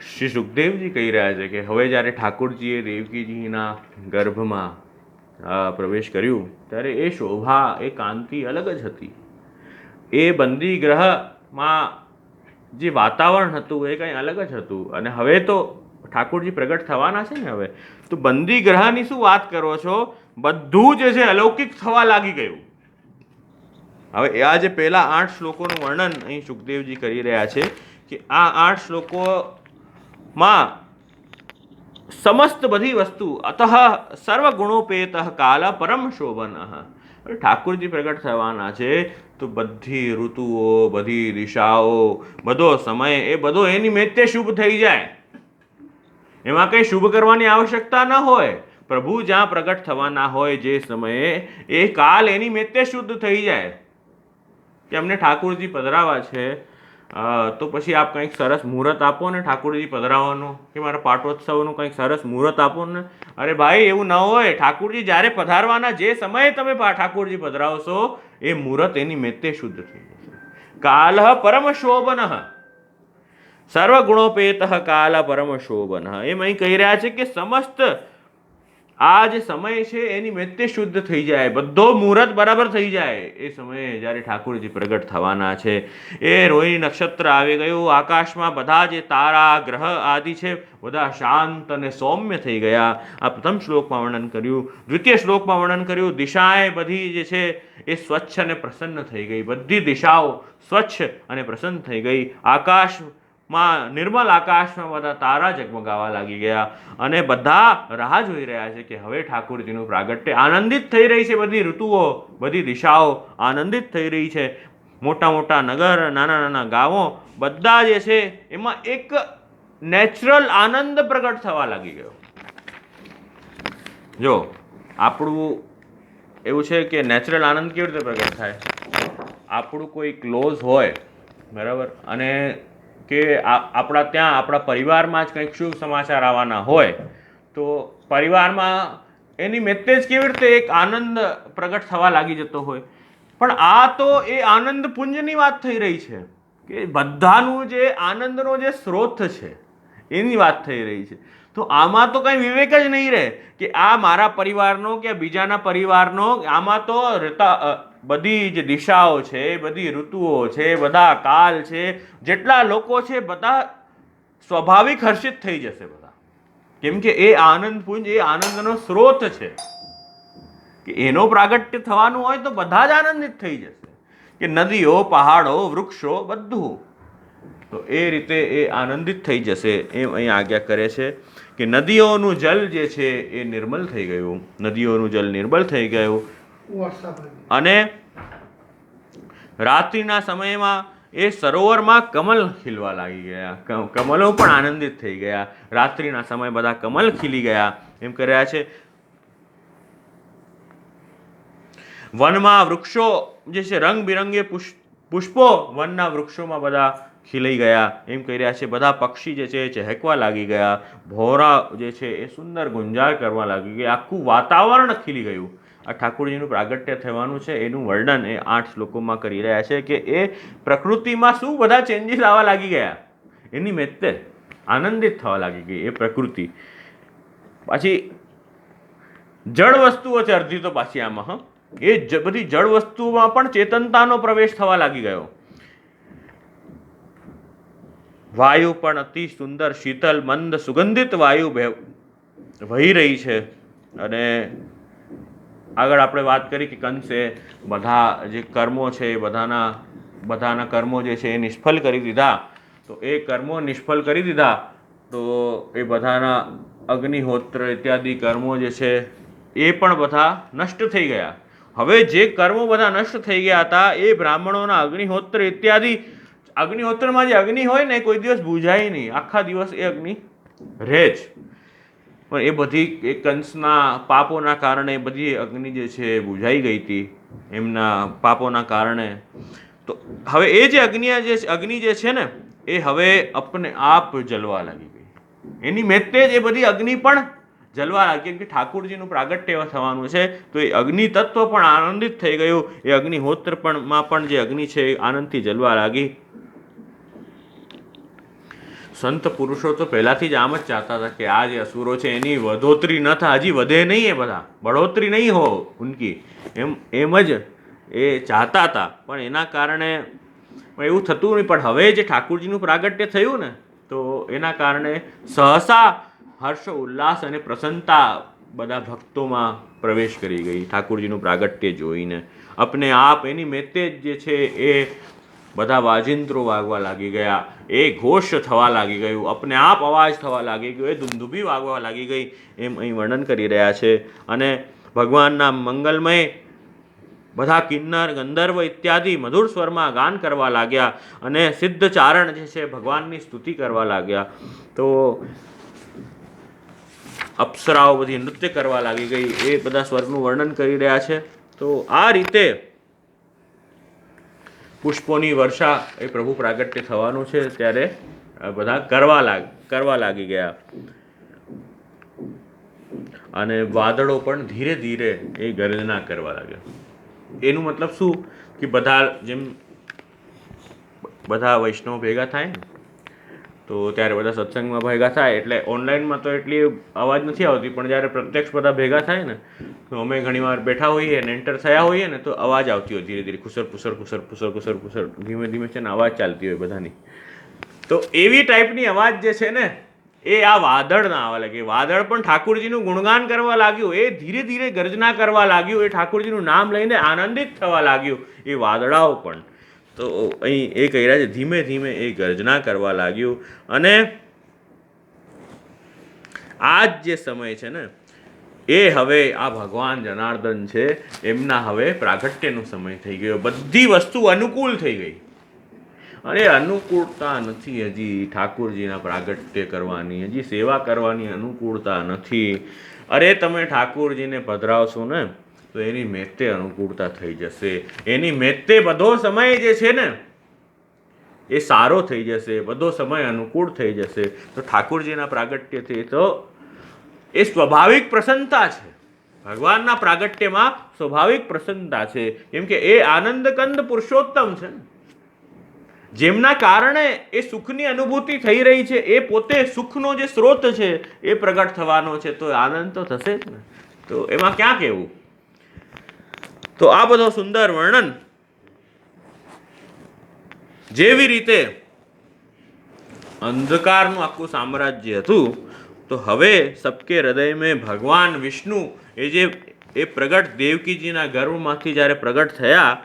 શ્રી સુખદેવજી કહી રહ્યા છે કે હવે જ્યારે ઠાકોરજીએ દેવકીજીના ગર્ભમાં પ્રવેશ કર્યું ત્યારે એ શોભા, એ કાંતિ અલગ જ હતી. એ બંદી ગ્રહમાં જે વાતાવરણ હતું એ કંઈ અલગ જ હતું. અને હવે તો ઠાકોરજી પ્રગટ થવાના છે ને, હવે તો બંદી ગ્રહની શું વાત કરો છો, બધું જે છે અલૌકિક થવા લાગી ગયું. હવે આ જે પહેલા 8 શ્લોકોનું વર્ણન અહીં સુખદેવજી કરી રહ્યા છે કે આ 8 શ્લોકોમાં સમસ્ત બધી વસ્તુ અતઃ સર્વગુણોપેત કાલ પરમ શોભન. ઠાકોરજી પ્રગટ થવાના છે તો બધી ઋતુઓ, બધી દિશાઓ, બધો સમય એ બધો એની મેતે શુભ થઈ જાય. એમાં કંઈ શુભ કરવાની આવશ્યકતા ન હોય. પ્રભુ જ્યાં પ્રગટ થવાના હોય જે સમયે એ કાલ એની મેતે શુદ્ધ થઈ જાય કે અમને ઠાકોરજી પધરાવા છે, તો પછી આપ કંઈક સરસ મુહૂર્ત આપો ને ઠાકોરજી પધરાવવાનો, કે મારા પાટોત્સવનું કંઈક સરસ મુહૂર્ત આપો ને. અરે ભાઈ એવું ન હોય. ઠાકોરજી જ્યારે પધારવાના જે સમયે તમે ઠાકોરજી પધરાવશો એ મુહૂર્ત એની મેતે શુદ્ધ થઈ જશે. કાલ પરમ શોભન, સર્વગુણોપેત કાલ પરમ શોભન. એમ અહીં કહી રહ્યા છે કે સમસ્ત આ જે સમય છે એની મેતે શુદ્ધ થઈ જાય, બધો મુહૂર્ત બરાબર થઈ જાય એ સમયે જ્યારે ઠાકોરજી પ્રગટ થવાના છે. એ રોહિણી નક્ષત્ર આવી ગયું, આકાશમાં બધા જે તારા ગ્રહ આદિ છે બધા શાંત અને સૌમ્ય થઈ ગયા. આ પ્રથમ શ્લોકમાં વર્ણન કર્યું. દ્વિતીય શ્લોકમાં વર્ણન કર્યું દિશાએ બધી જે છે એ સ્વચ્છ અને પ્રસન્ન થઈ ગઈ. બધી દિશાઓ સ્વચ્છ અને પ્રસન્ન થઈ ગઈ. આકાશ માં નિર્મલ આકાશમાં બધા તારા ઝગમગાવા લાગી ગયા અને બધા રાહ જોઈ રહ્યા છે કે હવે ઠાકુરજીનું પ્રાગટ્ય. આનંદિત થઈ રહી છે બધી ઋતુઓ, બધી દિશાઓ આનંદિત થઈ રહી છે. મોટા મોટા નગર, નાના નાના ગામો બધા જે છે એમાં એક નેચરલ આનંદ પ્રગટ થવા લાગી ગયો. જો આપણું એવું છે કે નેચરલ આનંદ કેવી રીતે પ્રગટ થાય? આપણું કોઈ ક્લોઝ હોય, બરાબર, અને કે આપણા ત્યાં આપણા પરિવારમાં જ કંઈક શુભ સમાચાર આવવાના હોય તો પરિવારમાં એની મેતે જ કેવી રીતે એક આનંદ પ્રગટ થવા લાગી જતો હોય. પણ આ તો એ આનંદ પુંજની વાત થઈ રહી છે કે બધાનું જે આનંદનો જે સ્ત્રોત છે એની વાત થઈ રહી છે. તો આમાં તો કંઈ વિવેક જ નહીં રહે કે આ મારા પરિવારનો કે બીજાના પરિવારનો. આમાં તો બધી જે દિશાઓ છે, બધી ઋતુઓ છે, બધા કાલ છે, જેટલા લોકો છે બધા સ્વાભાવિક હર્ષિત થઈ જશે બધા, કેમ કે એ આનંદ પુંજ એ આનંદનો સ્ત્રોત છે કે એનો પ્રાગટ્ય થવાનું હોય તો બધા જ આનંદિત થઈ જશે કે નદીઓ, પહાડો, વૃક્ષો બધું. તો એ રીતે એ આનંદિત થઈ જશે એમ અહીં આજ્ઞા કરે છે કે નદીઓનું જલ જે છે એ નિર્મલ થઈ ગયું. નદીઓનું જલ નિર્મલ થઈ ગયું અને રાત્રિના સમયમાં એ સરોવરમાં કમલ ખીલવા લાગી ગયા. કમલો પણ આનંદિત થઈ ગયા. રાત્રિના સમય બધા કમલ ખીલી ગયા એમ કર્યા છે. વનમાં વૃક્ષો જે છે રંગબેરંગી પુષ્પો વનના વૃક્ષોમાં બધા ખીલાઈ ગયા એમ કહી રહ્યા છે. બધા પક્ષી જે છે ચહેકવા લાગી ગયા. ભોરા જે છે એ સુંદર ગુંજાર કરવા લાગી ગયા. આખું વાતાવરણ ખીલી ગયું. આ ઠાકોરજીનું પ્રાગટ્ય થવાનું છે એનું વર્ણન એ 8 શ્લોકોમાં કરી રહ્યા છે કે એ પ્રકૃતિમાં શું બધા ચેન્જીસ આવવા લાગી ગયા, એની મેતે આનંદિત થવા લાગી ગઈ એ પ્રકૃતિ. પાછી જળ વસ્તુઓ છે અડધી તો પાછી આમાં, એ બધી જળ વસ્તુઓમાં પણ ચેતનતાનો પ્રવેશ થવા લાગી ગયો. વાયુ પણ અતિ સુંદર શીતલ મંદ સુગંધિત વાયુ વહી રહી છે. અને આગળ આપણે વાત કરી કે કંસે બધા જે કર્મો છે એ બધાના કર્મો જે છે એ નિષ્ફળ કરી દીધા. તો એ કર્મો નિષ્ફળ કરી દીધા તો એ બધાના અગ્નિહોત્ર ઇત્યાદિ કર્મો જે છે એ પણ બધા નષ્ટ થઈ ગયા. હવે જે કર્મો બધા નષ્ટ થઈ ગયા હતા એ બ્રાહ્મણોના અગ્નિહોત્ર ઇત્યાદિ, અગ્નિહોત્રમાં જે અગ્નિ હોય ને કોઈ દિવસ બુઝાય નહીં, આખા દિવસ એ અગ્નિ રહે જ. પણ એ બધી એ કંસના પાપોના કારણે બધી અગ્નિ જે છે એ બુઝાઈ ગઈ હતી એમના પાપોના કારણે. તો હવે એ જે અગ્નિ જે છે ને એ હવે અપને આપ જલવા લાગી ગઈ. એની મેતે જ એ બધી અગ્નિ પણ જલવા લાગી, કેમ કે ઠાકોરજીનું પ્રાગટ્ય થવાનું છે તો એ અગ્નિ તત્વ પણ આનંદિત થઈ ગયું. એ અગ્નિહોત્ર પણ જે અગ્નિ છે એ આનંદથી જલવા લાગી. સંત પુરુષો તો પહેલાથી જ આમ જ ચાહતા હતા કે આ જે અસુરો છે એની વધોતરી ન થાય, હજી વધે નહીં, એ બધા બઢોતરી નહીં હો ઉનકી, એમ જ એ ચાહતા હતા. પણ એના કારણે એવું થતું નહીં. પણ હવે જે ઠાકોરજીનું પ્રાગટ્ય થયું ને તો એના કારણે સહસા હર્ષ, ઉલ્લાસ અને પ્રસન્નતા બધા ભક્તોમાં પ્રવેશ કરી ગઈ ઠાકોરજીનું પ્રાગટ્ય જોઈને. અપને આપ એની મેતે જ જે છે એ બધા વાજિંત્રો વાગવા લાગી ગયા, એ ઘોષ થવા લાગી ગયું, અપને આપ અવાજ થવા લાગી ગયો, એ ધુમધુભી વાગવા લાગી ગઈ એમ અહીં વર્ણન કરી રહ્યા છે. અને ભગવાનના મંગલમય બધા કિન્નર, ગંધર્વ ઇત્યાદિ મધુર સ્વરમાં ગાન કરવા લાગ્યા અને સિદ્ધ ચારણ જે છે ભગવાનની સ્તુતિ કરવા લાગ્યા. તો અપ્સરાઓ બધી નૃત્ય કરવા લાગી ગઈ, એ બધા સ્વરનું વર્ણન કરી રહ્યા છે. તો આ રીતે પુષ્પોની વર્ષા એ પ્રભુ પ્રાગટ્ય થવાનું છે ત્યારે બધા કરવા લાગી ગયા. અને વાદળો પણ ધીરે ધીરે એ ગર્જના કરવા લાગ્યા. એનું મતલબ શું કે બધા વૈષ્ણવ ભેગા થાય ને તો ત્યારે બધા સત્સંગમાં ભેગા થાય એટલે ઓનલાઈનમાં તો એટલી અવાજ નથી આવતી, પણ જ્યારે પ્રત્યક્ષ બધા ભેગા થાય ને તો અમે ઘણીવાર બેઠા હોઈએ ને એન્ટર થયા હોઈએ ને તો અવાજ આવતી હોય ધીરે ધીરે, ખુસર ખુસર ખુસર ખુસર ખુસર ખુસર ધીમે ધીમે છે ને અવાજ ચાલતી હોય બધાની. તો એવી ટાઈપની અવાજ જે છે ને એ આ વાદળના આવવા લાગી. વાદળ પણ ઠાકોરજીનું ગુણગાન કરવા લાગ્યું, એ ધીરે ધીરે ગર્જના કરવા લાગ્યું, એ ઠાકોરજીનું નામ લઈને આનંદિત થવા લાગ્યું એ વાદળાઓ પણ. તો અહીં એ કહી રહ્યા છે ધીમે ધીમે એ ગર્જના કરવા લાગ્યું, અને આ જ જે સમય છે ને એ હવે આ ભગવાન જનાર્દન છે એમના હવે પ્રાગટ્યનો સમય થઈ ગયો. બધી વસ્તુ અનુકૂળ થઈ ગઈ. અરે અનુકૂળતા નથી હજી ઠાકોરજીના પ્રાગટ્ય કરવાની, હજી સેવા કરવાની અનુકૂળતા નથી. અરે તમે ઠાકોરજીને પધરાવશો ને તો એની મેતે અનુકૂળતા થઈ જશે. એની મેતે બધો સમય જે છે ને એ સારો થઈ જશે, બધો સમય અનુકૂળ થઈ જશે. તો ઠાકોરજીના પ્રાગટ્યથી તો એ સ્વાભાવિક પ્રસન્નતા છે. ભગવાનના પ્રાગટ્યમાં સ્વાભાવિક પ્રસન્નતા છે, કેમ કે એ આનંદકંદ પુરુષોત્તમ છે. જેમના કારણે એ સુખની અનુભૂતિ થઈ રહી છે, એ પોતે સુખનો જે સ્ત્રોત છે એ પ્રગટ થવાનો છે, તો આનંદ તો થશે જ ને. તો એમાં ક્યાં કહેવું. તો આ બધો સુંદર વર્ણન જેવી રીતે અંધકારનું આખું સામ્રાજ્ય હતું, તો હવે સબકે હૃદય મેં ભગવાન વિષ્ણુ એ પ્રગટ દેવકીજીના ગર્ભમાંથી જ્યારે પ્રગટ થયા,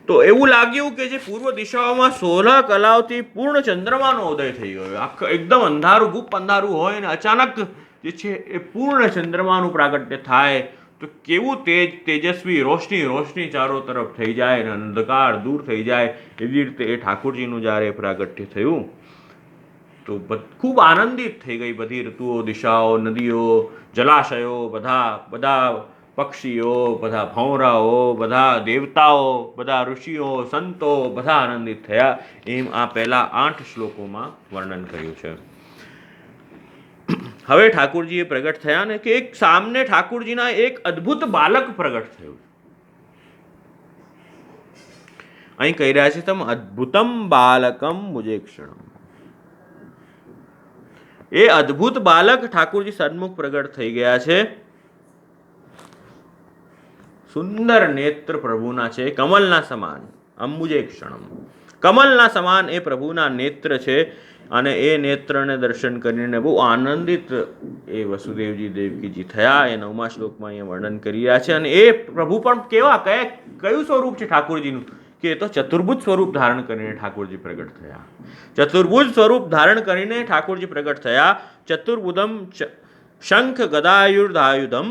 તો એવું લાગ્યું કે જે પૂર્વ દિશાઓમાં 16 કલાઓથી પૂર્ણ ચંદ્રમાનો ઉદય થઈ ગયો. આખું એકદમ અંધારું, ગુપ અંધારું હોય ને અચાનક જે છે એ પૂર્ણ ચંદ્રમાનું પ્રાગટ્ય થાય, તો કેવું તેજસ્વી રોશની ચારો તરફ થઈ જાય અને અંધકાર દૂર થઈ જાય. એવી રીતે એ ઠાકોરજીનું જ્યારે પ્રાગટ્ય થયું તો ખૂબ આનંદિત થઈ ગઈ બધી ઋતુઓ, દિશાઓ, નદીઓ, જલાશયો, બધા પક્ષીઓ, બધા ભંવરાઓ, બધા દેવતાઓ, બધા ઋષિઓ, સંતો બધા આનંદિત થયા. એમ આ પહેલા 8 શ્લોકોમાં વર્ણન કર્યું છે. હવે ઠાકોરજી પ્રગટ થયા ને કે એક સામને ઠાકોરજીના એક અદ્ભુત બાલક પ્રગટ થયું. અહીં કહી રહ્યા છે તમ અદ્ભુતમ બાલકમ મુજેક્ષણમ. એ અદ્ભુત બાલક ઠાકોરજી સન્મુખ પ્રગટ થઈ ગયા છે. સુંદર નેત્ર પ્રભુના છે, કમલના સમાન. અંબુજેક્ષણમ, કમલના સમાન એ પ્રભુના નેત્ર છે. અને એ નેત્રને દર્શન કરીને બહુ આનંદિત એ વસુદેવજી દેવકીજી થયા. એ 9મા શ્લોકમાં અહીંયા વર્ણન કરી રહ્યા છે. અને એ પ્રભુ પણ કયું સ્વરૂપ છે ઠાકોરજીનું, કે એ તો ચતુર્ભુજ સ્વરૂપ ધારણ કરીને ઠાકોરજી પ્રગટ થયા. ચતુર્ભુજ સ્વરૂપ ધારણ કરીને ઠાકોરજી પ્રગટ થયા. ચતુર્ભુજમ શંખ ગદાયુર્ધાયુધમ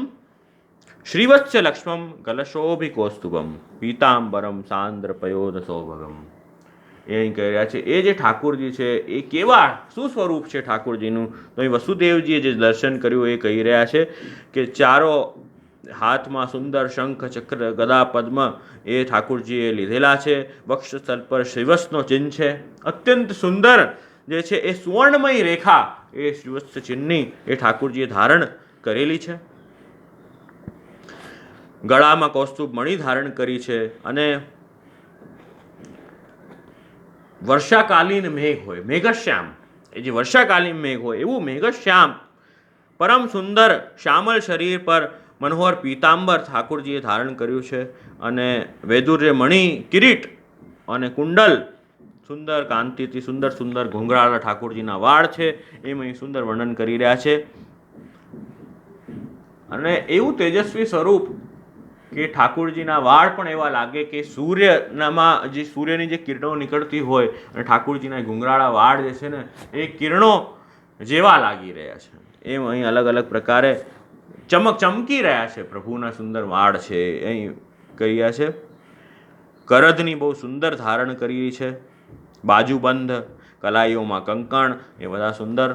શ્રીવત્સ લક્ષ્મમ કલશોભિકોસ્તુભમ પીતાંબરમ સાંદ્ર પયોદ સૌભગમ. એ અહીં કહી રહ્યા છે એ જે ઠાકોરજી છે એ કેવા શું સ્વરૂપ છે ઠાકોરજીનું. તો અહીં વસુદેવજીએ જે દર્શન કર્યું એ કહી રહ્યા છે કે ચારો હાથમાં સુંદર શંખ, ચક્ર, ગદા, પદ્મ એ ઠાકોરજીએ લીધેલા છે. વક્ષસ્થળ પર શ્રીવત્સનો ચિહ્ન છે. અત્યંત સુંદર જે છે એ સુવર્ણમય રેખા એ શ્રીવત્સ ચિહ્નની એ ઠાકોરજીએ ધારણ કરેલી છે. ગળામાં કૌસ્તુભ મણિ ધારણ કરી છે. અને વર્ષાકાલીન મેઘ હોય, મેઘશ્યામ, એ જે વર્ષાકાલીન મેઘ હોય એવું મેઘશ્યામ પરમ સુંદર શ્યામલ શરીર પર મનોહર પીતાંબર ઠાકોરજીએ ધારણ કર્યું છે. અને વૈદુર્ય મણિ, કિરીટ અને કુંડલ સુંદર કાંતિથી સુંદર ઘૂંઘરાળા ઠાકોરજીના વાળ છે. એમ અહીં સુંદર વર્ણન કરી રહ્યા છે. અને એવું તેજસ્વી સ્વરૂપ કે ઠાકોરજીના વાળ પણ એવા લાગે કે સૂર્યની જે કિરણો નીકળતી હોય અને ઠાકોરજીના ઘૂંઘરાળા વાળ જે છે ને એ કિરણો જેવા લાગી રહ્યા છે. એમ અહીં અલગ અલગ પ્રકારે ચમકી રહ્યા છે પ્રભુના સુંદર વાળ છે. અહીં કહી રહ્યા છે કરદની બહુ સુંદર ધારણ કરી છે. બાજુબંધ, કલાઈઓમાં કંકણ, એ બધા સુંદર.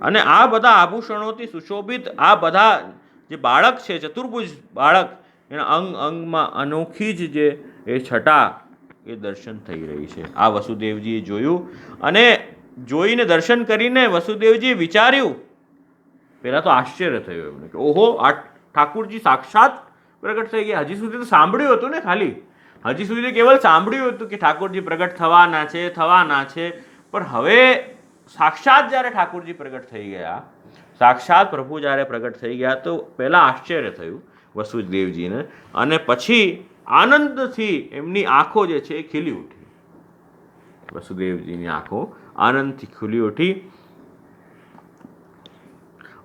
અને આ બધા આભૂષણોથી સુશોભિત આ બધા જે બાળક છે, ચતુર્ભુજ બાળક, એના અંગમાં અનોખી જ જે એ છટા એ દર્શન થઈ રહી છે. આ વસુદેવજીએ જોયું અને જોઈને દર્શન કરીને વસુદેવજીએ વિચાર્યું. પહેલા તો આશ્ચર્ય થયું એમને કે ઓહો, આ ઠાકોરજી સાક્ષાત પ્રગટ થઈ ગયા. હજી સુધી તો સાંભળ્યું હતું ને, ખાલી હજી સુધી કેવલ સાંભળ્યું હતું કે ઠાકોરજી પ્રગટ થવાના છે. પણ હવે સાક્ષાત જ્યારે ઠાકોરજી પ્રગટ થઈ ગયા, સાક્ષાત પ્રભુ જ્યારે પ્રગટ થઈ ગયા, તો પહેલાં આશ્ચર્ય થયું વસુદેવજીને. અને પછી આનંદથી એમની આંખો જે છે એ ખીલી ઉઠી. વસુદેવજીની આંખો આનંદથી ખુલી ઉઠી.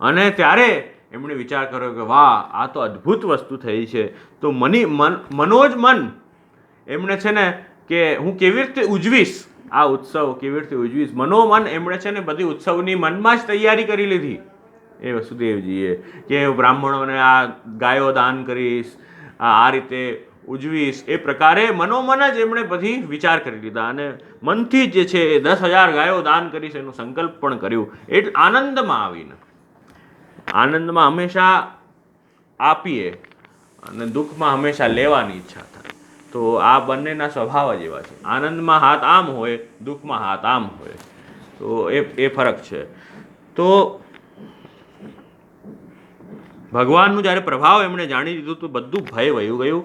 અને ત્યારે એમણે વિચાર કર્યો કે વાહ, આ તો અદ્ભુત વસ્તુ થઈ છે. તો મનોજ મન એમણે છે ને કે હું કેવી રીતે ઉજવીશ આ ઉત્સવ, કેવી રીતે ઉજવીશ, મનોમન એમણે છે ને બધી ઉત્સવની મનમાં જ તૈયારી કરી લીધી એ વસુદેવજીએ, કે બ્રાહ્મણોને આ ગાયો દાન કરીશ, આ રીતે ઉજવીશ, એ પ્રકારે મનોમન જ એમણે બધી વિચાર કરી લીધા અને મનથી જે છે એ 10,000 ગાયો દાન કરીશ એનું સંકલ્પ પણ કર્યું. એ આનંદમાં આવીને, આનંદમાં હંમેશા આપીએ અને દુઃખમાં હંમેશા લેવાની ઈચ્છા થાય. તો આ બંનેના સ્વભાવ જ એવા છે. આનંદમાં હાથ આમ હોય, દુઃખમાં હાથ આમ હોય. તો એ ફરક છે. તો ભગવાનનું જ્યારે પ્રભાવ એમણે જાણી લીધું તો બધું ભય વયું ગયું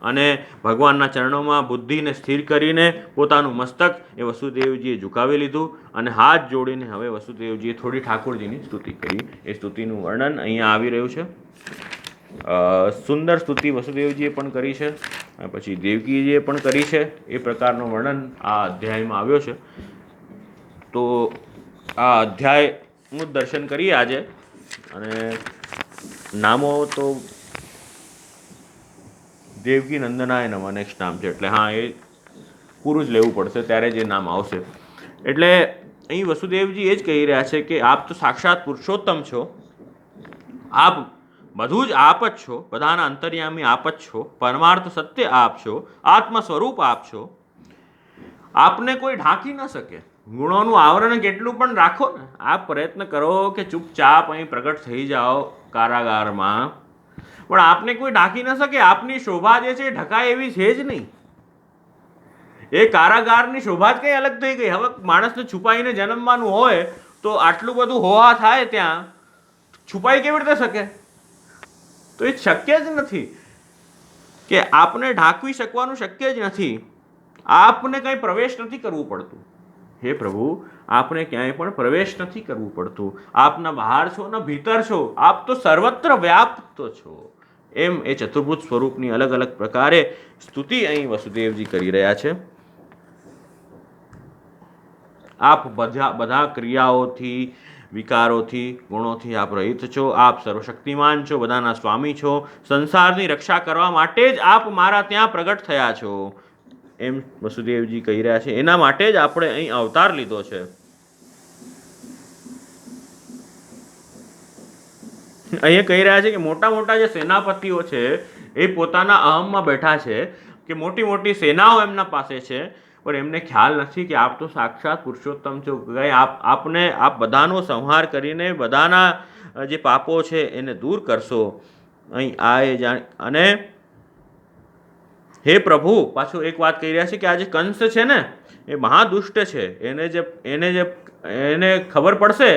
અને ભગવાનના ચરણોમાં બુદ્ધિને સ્થિર કરીને પોતાનું મસ્તક એ વસુદેવજીએ ઝુકાવી લીધું અને હાથ જોડીને હવે વસુદેવજીએ થોડી ઠાકોરજીની સ્તુતિ કરી. એ સ્તુતિનું વર્ણન અહીંયા આવી રહ્યું છે. સુંદર સ્તુતિ વસુદેવજીએ પણ કરી છે, પછી દેવકીજીએ પણ કરી છે. એ પ્રકારનું વર્ણન આ અધ્યાયમાં આવ્યો છે. તો આ અધ્યાયનું દર્શન કરીએ આજે. અને નામો તો દેવકી નંદનાય નમઃ નેક્સ્ટ નામ છે, એટલે હા, એ પૂરું જ લેવું પડશે ત્યારે જ એ નામ આવશે. એટલે અહીં વસુદેવજી એ જ કહી રહ્યા છે કે આપ તો સાક્ષાત પુરુષોત્તમ છો, આપ બધું જ આપ જ છો, બધાના અંતર્યામી આપ જ છો, પરમાર્થ સત્ય આપ છો, આત્મ સ્વરૂપ આપ છો. આપને કોઈ ઢાંકી ન શકે. ગુણોનું આવરણ કેટલું પણ રાખો ને, આપ પ્રયત્ન કરો કે ચૂપચાપ અહીં પ્રગટ થઈ જાઓ કારાગારમાં, પણ આપને કોઈ ઢાંકી ન શકે. આપની શોભા જે છે ઢકાય એવી છે જ નહીં. એ કારાગારની શોભા જ કંઈ અલગ થઈ ગઈ. હવે માણસને છુપાઈને જન્મવાનું હોય તો આટલું બધું હોવા થાય ત્યાં છુપાઈ કેવી રીતે શકે? તો એ શક્ય જ નથી કે આપને ઢાંકવી શકવાનું શક્ય જ નથી. આપને કંઈ પ્રવેશ નથી કરવું પડતું. હે પ્રભુ, આપને ક્યાંય પણ પ્રવેશ નથી કરવું પડતું. આપ ન બહાર છો ન ભીતર છો, આપ તો સર્વત્ર વ્યાપ્ત છો. એમ એ ચતુર્ભુજ સ્વરૂપની અલગ અલગ પ્રકારે સ્તુતિ અહીં વસુદેવજી કરી રહ્યા છે. આપ બધા ક્રિયાઓથી, વિકારોથી, ગુણોથી આપ રહિત છો. આપ સર્વશક્તિમાન છો, બધાના સ્વામી છો. સંસારની રક્ષા કરવા માટે જ આપ મારા ત્યાં પ્રગટ થયા છો. એમ વસુદેવજી કહી રહ્યા છે. એના માટે જ આપણે અહીં અવતાર લીધો છે. અહીંયા કહી રહ્યા છે કે મોટા મોટા જે સેનાપતિઓ છે એ પોતાના અહમમાં બેઠા છે કે મોટી મોટી સેનાઓ એમના પાસે છે, પણ એમને ખ્યાલ નથી કે આપ તો સાક્ષાત પુરુષોત્તમ છો. આપ બધાનો સંહાર કરીને બધાના જે પાપો છે એને દૂર કરશો. અહીં આ એ જાણ. અને હે પ્રભુ, પાછું એક વાત કહી રહ્યા છે કે આ જે કંસ છે ને એ મહાદુષ્ટ છે. એને ખબર પડશે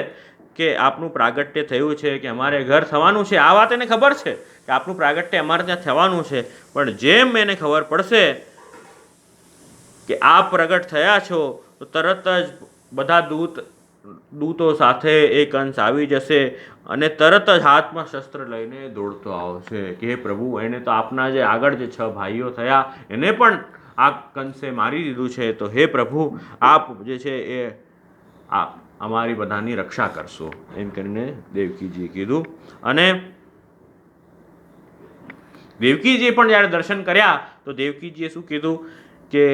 કે આપનું પ્રાગટ્ય થયું છે, કે અમારે ઘર થવાનું છે. આ વાત એને ખબર છે કે આપનું પ્રાગટ્ય અમારે ત્યાં થવાનું છે, પણ જેમ એને ખબર પડશે કે આપ પ્રગટ થયા છો તો તરત જ બધા દૂતો સાથે એ કંસ આવી જશે અને તરત જ હાથમાં શસ્ત્ર લઈને દોડતો આવશે કે હે પ્રભુ, એને તો આપના જે આગળ જે 6 ભાઈઓ થયા એને પણ આ કંસે મારી દીધું છે. તો હે પ્રભુ, આપ જે છે એ અમારી બધાની રક્ષા કરશો. એમ કરીને દેવકીજીએ કીધું. અને દેવકીજીએ પણ જ્યારે દર્શન કર્યા તો દેવકીજીએ શું કીધું કે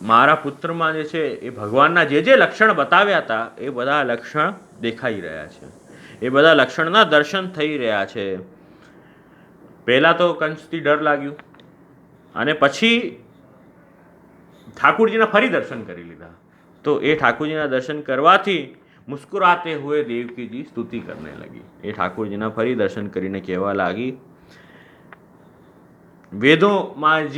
મારા પુત્રમાં જે છે એ ભગવાનના જે જે લક્ષણ બતાવ્યા હતા એ બધા લક્ષણ દેખાઈ રહ્યા છે. એ બધા લક્ષણના દર્શન થઈ રહ્યા છે. પહેલાં તો કંસથી ડર લાગ્યું અને પછી ઠાકુરજીના ફરી દર્શન કરી લીધા. તો એ ઠાकुरजीના દર્શન કરવાથી મુસ્કુરાતે હુએ દેવકીજી સ્તુતિ કરને લગી. એ ઠાकुरજીના ફરી દર્શન કરીને કહેવા લાગી, વેદોમાં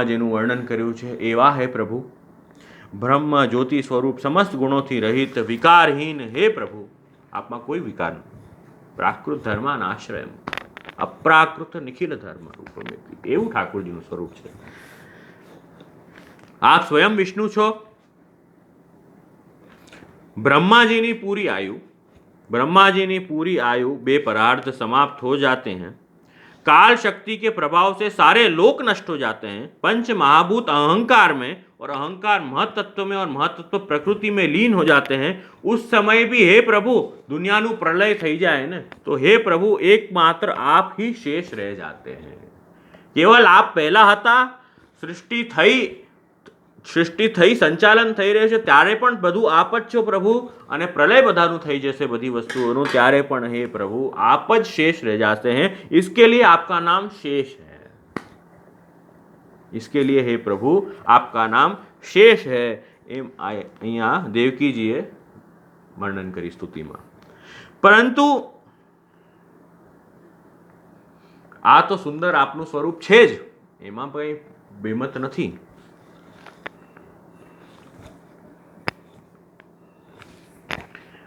જેનું વર્ણન કર્યું છે એવા હે પ્રભુ, બ્રહ્મ જ્યોતિ સ્વરૂપ સમસ્ત ગુણોથી રહિત વિકારહીન હે પ્રભુ, આપમાં કોઈ વિકાર નથી. પ્રાકૃત ધર્માન આશ્રય, અપ્રાકૃત નિખિલ ધર્મ રૂપ, એવું ઠાकुरજીનું સ્વરૂપ છે. आप स्वयं विष्णु છો. ब्रह्माजीની પૂરી આયु 2 परार्थ समाप्त हो जाते हैं, काल शक्ति के प्रभाव से सारे लोक नष्ट हो जाते हैं। पंच महाभूत अहंकार में और अहंकार महतत्व में और महतत्व प्रकृति में लीन हो जाते हैं। उस समय भी हे प्रभु दुनियाનું પ્રલય થઈ જાય ને તો હે પ્રભુ એકમાત્ર આપ ही शेष रह जाते हैं। केवल आप पहला હતા, સૃષ્ટિ થઈ સંચાલન થઈ રહ્યું છે ત્યારે પણ બધું આપ જ છો પ્રભુ, અને પ્રલય બધાનું થઈ જશે બધી વસ્તુઓનું ત્યારે પણ હે પ્રભુ आप જ शेष रह जाते हैं। इसके लिए आपका नाम शेष है। इसके लिए हे प्रभु आपका नाम शेष है। एम અહીંયા દેવકીજીએ વર્ણન કરી સ્તુતિમાં। પરંતુ આ તો સુંદર આપનું સ્વરૂપ છે જ, એમાં કંઈ બેમત નથી।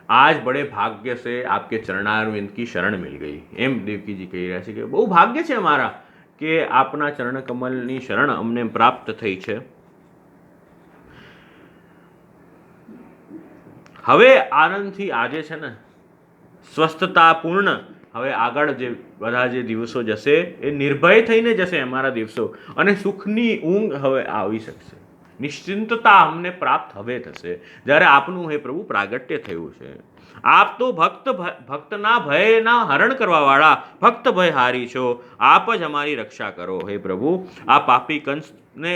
आज बड़े भाग्य से आपके चरणारविंद की शरण मिल गई। एम देवकी जी कही રહ્યા છે કે બહુ ભાગ્ય છે અમારા કે આપના ચરણ કમલની શરણ અમને પ્રાપ્ત થઈ છે। હવે આનંદથી આજે છે ને સ્વસ્થતાપૂર્ણ હવે આગળ જે બધા જે દિવસો જશે એ નિર્ભય થઈને જશે અમારા દિવસો, અને સુખની ઊંઘ હવે આવી શકશે। નિશ્ચિંતતા અમને પ્રાપ્ત હવે થશે જ્યારે આપનું હે પ્રભુ પ્રાગટ્ય થયું છે। આપ તો ભક્તના ભયના હરણ કરવાવાળા ભક્ત ભયહારી છો। આપ જ અમારી રક્ષા કરો હે પ્રભુ। આ પાપી કંસને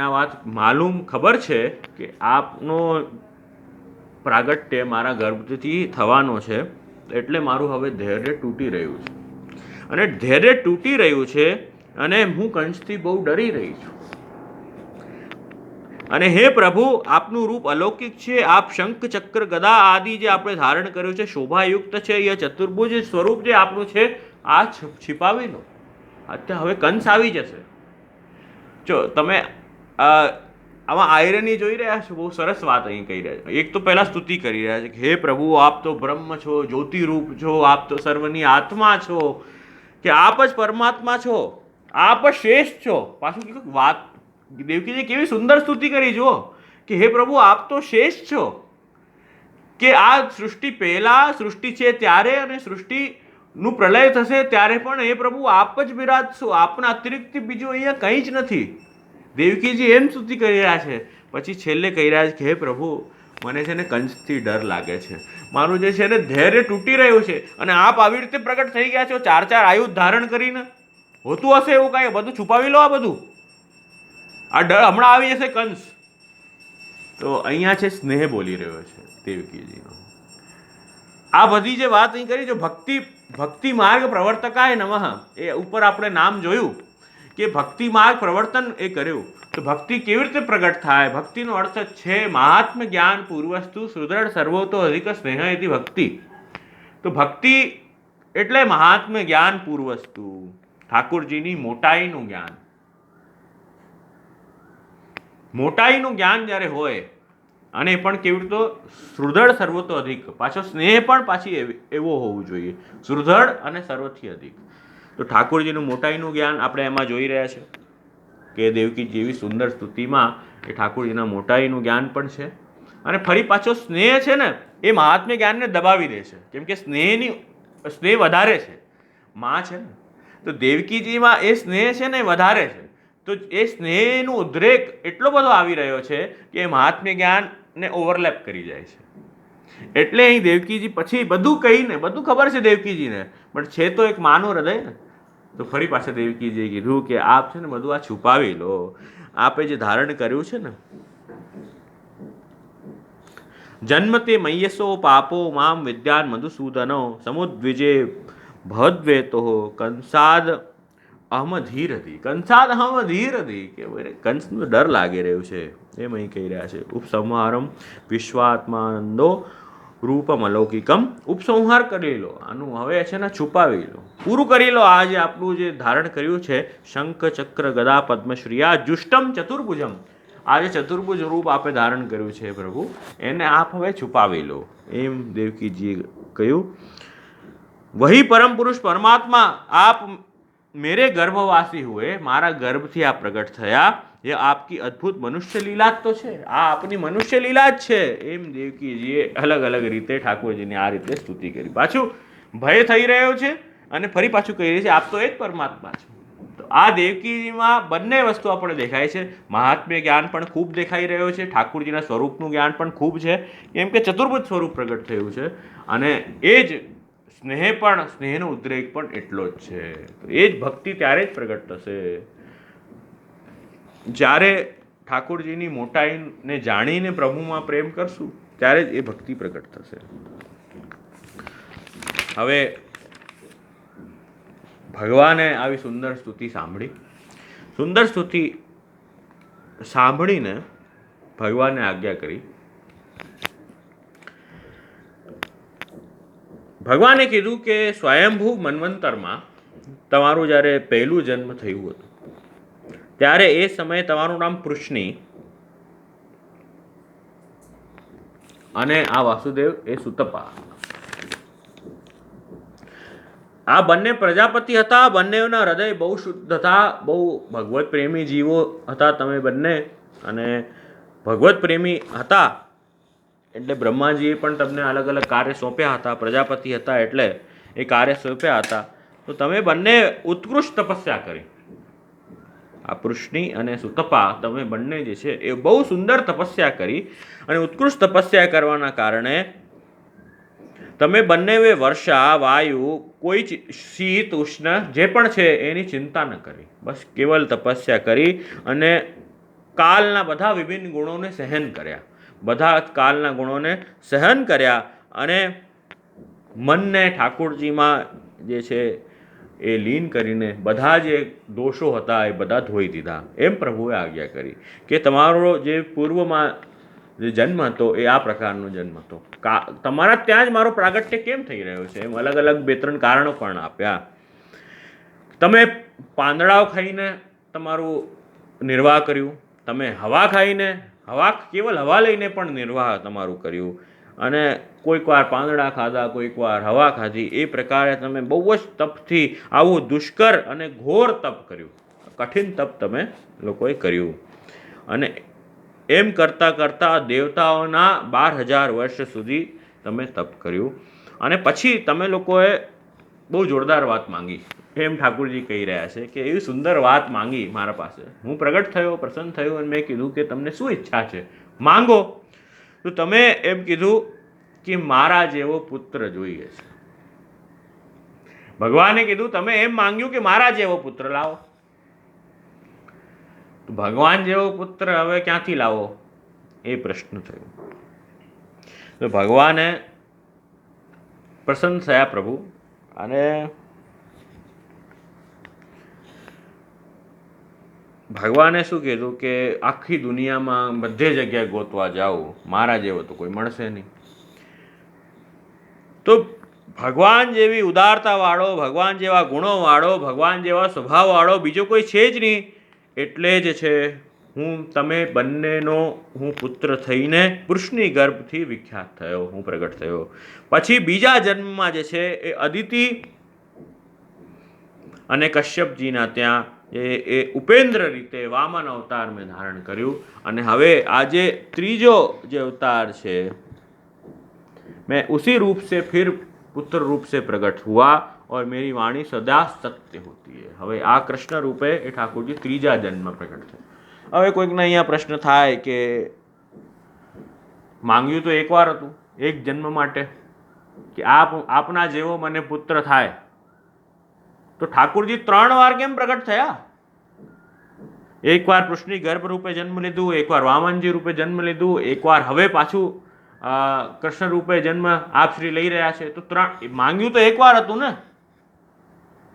આ વાત માલુમ ખબર છે કે આપનો પ્રાગટ્ય મારા ગર્ભથી થવાનો છે, એટલે મારું હવે ધૈર્ય તૂટી રહ્યું છે, અને ધૈર્ય તૂટી રહ્યું છે, અને હું કંસથી બહુ ડરી રહી છું। અને હે પ્રભુ આપનું રૂપ અલૌકિક છે। આપ શંખ ચક્ર ગદા આદિ જે આપણે ધારણ કર્યું છે શોભાયુક્ત છે। એ ચતુર્ભુજ સ્વરૂપ જે આપનું છે આ छिपाવી લો। અત્યારે હવે કંસ આવી જશે। જો તમે આમાં આયરની જોઈ રહ્યા છો, બહુ સરસ વાત અહીં કહી રહ્યા છે। એક તો પહેલા સ્તુતિ કરી રહ્યા છે કે હે પ્રભુ આપ તો બ્રહ્મ છો, જ્યોતિરૂપ છો, આપ તો સર્વની આત્મા છો, કે આપ જ પરમાત્મા છો, આપ જ શ્રેષ્ઠ છો। પાછું કીધું વાત દેવકીજી કેવી સુંદર સ્તુતિ કરી જુઓ કે હે પ્રભુ આપ તો શ્રેષ્ઠ છો, કે આ સૃષ્ટિ પહેલા સૃષ્ટિ છે ત્યારે અને સૃષ્ટિનું પ્રલય થશે ત્યારે પણ હે પ્રભુ આપ જ બિરાજશો। આપના અતિરિક્ત બીજું અહીંયા કંઈ જ નથી। દેવકીજી એમ સ્તુતિ કરી રહ્યા છે। પછી છેલ્લે કહી રહ્યા છે કે હે પ્રભુ મને છે ને કંસથી ડર લાગે છે, મારું જે છે ને ધૈર્ય તૂટી રહ્યું છે, અને આપ આવી રીતે પ્રગટ થઈ ગયા છો 4 આયુધ ધારણ કરીને। હોતું હશે એવું કાંઈ, બધું છુપાવી લો। આ બધું આ ડર હમણાં આવી જશે કંસ। તો અહીંયા છે સ્નેહ બોલી રહ્યો છે દેવકીજીનો। આ બધી જે વાત અહીં કરી, જો ભક્તિ માર્ગ પ્રવર્તકાય નમઃ, એ ઉપર આપણે નામ જોયું કે ભક્તિ માર્ગ પ્રવર્તન એ કર્યું। તો ભક્તિ કેવી રીતે પ્રગટ થાય? ભક્તિનો અર્થ છે મહાત્મ્ય જ્ઞાન પૂર્વસ્તુ સુદૃઢ સર્વતો અધિક સ્નેહ એથી ભક્તિ। તો ભક્તિ એટલે મહાત્મ્ય જ્ઞાન પૂર્વસ્તુ, ઠાકોરજીની મોટાઈનું જ્ઞાન। મોટાઈનું જ્ઞાન જ્યારે હોય, અને પણ કેવી રીતે સુદૃઢ સર્વતો અધિક, પાછો સ્નેહ પણ પાછી એવો હોવું જોઈએ, સુદૃઢ અને સર્વથી અધિક। તો ઠાકોરજીનું મોટાઈનું જ્ઞાન આપણે એમાં જોઈ રહ્યા છે કે દેવકી જેવી સુંદર સ્તુતિમાં એ ઠાકોરજીના મોટાઈનું જ્ઞાન પણ છે, અને ફરી પાછો સ્નેહ છે ને એ મહાત્મ્ય જ્ઞાનને દબાવી દે છે, કેમ કે સ્નેહ વધારે છે। માં છે ને તો દેવકીજીમાં એ સ્નેહ છે ને એ વધારે છે। તો એ સ્નેહનું ઉદ્રેક એટલો બધો આવી રહ્યો છે કે એ મહાત્મ્ય જ્ઞાનને ઓવરલેપ કરી જાય છે। એટલે અહીં દેવકીજી પછી બધું કહીને, બધું ખબર છે દેવકીજીને, પણ છે તો એક માનું હૃદય ને, તો ફરી પાછા દેવકીજીએ કીધું કે આપ છે ને બધું આ છુપાવી લો। આપે જે ધારણ કર્યું છે ને, જન્મતે મય્યસો પાપો મામ વિદ્યાન મધુસૂદનો સમુદ્વિજે ભદ્વેતો કંસાદ અહમ ધીરધી। કંસાદ અહમ ધીરધી, કે કંસનો ડર લાગી રહ્યો છે એમ અહીં કહી રહ્યા છે। ઉપસંહારમ વિશ્વાત્માનંદો રૂપમ અલૌકિકમ, ઉપસંહાર કરી લો, આનું હવે છે ને છુપાવી લો, પૂરું કરી લો। આ જે આપણું જે ધારણ કર્યું છે શંખ ચક્ર ગદા પદ્મશ્રીયા જુષ્ટમ ચતુર્ભુજમ, આ જે ચતુર્ભુજ રૂપ આપે ધારણ કર્યું છે પ્રભુ, એને આપ હવે છુપાવી લો, એમ દેવકીજીએ કહ્યું। વહી પરમ પુરુષ પરમાત્મા આપ મેરે ગર્ભવાસી હુએ, મારા ગર્ભથી આ પ્રગટ થયા। ये आपकी અદ્ભુત મનુષ્ય લીલા જ તો છે, આ આપની મનુષ્ય લીલા જ છે, એમ દેવકીજીએ અલગ અલગ રીતે ઠાકોરજીની આ રીતે સ્તુતિ કરી. પાછું ભય થઈ રહ્યો છે અને ફરી પાછું કહી રહી છે આપ તો એ જ પરમાત્મા છો. તો આ દેવકીજીમાં બંને વસ્તુ આપણને દેખાય છે. મહાત્મ્ય જ્ઞાન પણ ખૂબ દેખાઈ રહ્યો છે, ઠાકોરજીના સ્વરૂપનું જ્ઞાન પણ ખૂબ છે, કેમ કે ચતુર્ભુજ સ્વરૂપ પ્રગટ થયું છે, અને એ જ સ્નેહનો ઉદ્રેક પણ એટલો જ છે. તો એ જ ભક્તિ ત્યારે જ પ્રગટ થશે જ્યારે ઠાકોરજીની મોટાઈને જાણીને પ્રભુમાં પ્રેમ કરશું, ત્યારે જ એ ભક્તિ પ્રગટ થશે. હવે ભગવાને આવી સુંદર સ્તુતિ સાંભળી. સુંદર સ્તુતિ સાંભળીને ભગવાને આજ્ઞા કરી. ભગવાને કીધું કે સ્વયંભૂ મન્વંતરમાં તમારું જ્યારે પહેલું જન્મ થયું હતું ત્યારે એ સમયે તમારું નામ પૃશ્નિ અને આ વાસુદેવ એ સુતપા, આ બંને પ્રજાપતિ હતા. બંનેના હૃદય બહુ શુદ્ધ હતા, બહુ ભગવત પ્રેમી જીવો હતા તમે બંને, અને ભગવત પ્રેમી હતા એટલે બ્રહ્માજીએ પણ તમને અલગ અલગ કાર્ય સોંપ્યા હતા. પ્રજાપતિ હતા એટલે એ કાર્ય સોંપ્યા હતા. તો તમે બંને ઉત્કૃષ્ટ તપસ્યા કરી. આ પૃશ્નિ અને સુતપા તમે બંને જે છે એ બહુ સુંદર તપસ્યા કરી, અને ઉત્કૃષ્ટ તપસ્યા કરવાના કારણે તમે બંને વર્ષા વાયુ કોઈ શીત ઉષ્ણ જે પણ છે એની ચિંતા ન કરી. બસ કેવલ તપસ્યા કરી અને કાલના બધા વિભિન્ન ગુણોને સહન કર્યા. બધા કાલના ગુણોને સહન કર્યા અને મનને ઠાકોરજીમાં જે છે એ લીન કરીને બધા જે દોષો હતા એ બધા ધોઈ દીધા. એમ પ્રભુએ આજ્ઞા કરી કે તમારો જે પૂર્વમાં જે જન્મ હતો એ આ પ્રકારનો જન્મ હતો, તમારા ત્યાં જ મારો પ્રાગટ્ય કેમ થઈ રહ્યો છે. એમ અલગ અલગ 2-3 કારણો પણ આપ્યા. તમે પાંદડાઓ ખાઈને તમારું નિર્વાહ કર્યું, તમે હવા ખાઈને કેવલ હવા લઈને પણ નિર્વાહ તમારું કર્યું, અને કોઈક વાર પાંદડા ખાધા, કોઈક વાર હવા ખાધી. એ પ્રકારે તમે બહુ જ તપથી આવું દુષ્કર અને ઘોર તપ કર્યું, કઠિન તપ તમે લોકોએ કર્યું. અને એમ કરતાં કરતાં દેવતાઓના 12,000 વર્ષ સુધી તમે તપ કર્યું. અને પછી તમે લોકોએ બહુ જોરદાર વાત માંગી. એમ ઠાકોરજી કહી રહ્યા છે કે એવી સુંદર વાત માંગી મારા પાસે, હું પ્રગટ થયો, પ્રસન્ન થયો, અને મેં કીધું કે તમને શું ઈચ્છા છે માંગો. તો તમે એમ કીધું કે મારા જેવો પુત્ર જોઈએ છે. ભગવાને કીધું તમે એમ માંગ્યું કે મારા જેવો પુત્ર લાવો. તો ભગવાન જેવો પુત્ર હવે ક્યાંથી લાવો એ પ્રશ્ન થયો. તો ભગવાને પ્રસન્ન થયા પ્રભુ, અને ભગવાને શું કીધું કે આખી દુનિયામાં બધે જગ્યાએ ગોતવા જાઓ, મારા જેવો તો કોઈ મળશે નહીં. તો ભગવાન જેવી ઉદારતાવાળો, ભગવાન જેવા ગુણોવાળો, ભગવાન જેવા સ્વભાવવાળો બીજો કોઈ છે જ નહીં. એટલે જ છે તમે બંનેનો હું પુત્ર થઈને પુરુષની ગર્ભથી વિખ્યાત થયો, હું પ્રગટ થયો. પછી બીજા જન્મમાં જે છે એ અદિતિ અને કશ્યપજીના ત્યાં એ ઉપેન્દ્ર રીતે વામન અવતાર મેં ધારણ કર્યું. અને હવે આજે ત્રીજો જે અવતાર છે, मैं उसी रूप से फिर पुत्र रूप से प्रकट हुआ और मेरी वाणी सदा सत्य होती है. હવે આ કૃષ્ણ રૂપે એ ઠાકોરજી ત્રીજા જન્મ પ્રકટ થયા. હવે કોઈકને અહીંયા પ્રશ્ન થાય કે માંગ્યું તો એકવાર હતું, એક જન્મ માટે, કે આપના જેવો મને પુત્ર થાય, તો ઠાકોરજી 3 વાર કેમ પ્રગટ થયા? એકવાર પૃષ્ણની ગર્ભ રૂપે જન્મ લીધું, એકવાર વામનજી રૂપે જન્મ લીધું, એકવાર હવે પાછું કૃષ્ણ રૂપે જન્મ આપ શ્રી લઈ રહ્યા છે. તો માંગ્યું તો એકવાર હતું ને,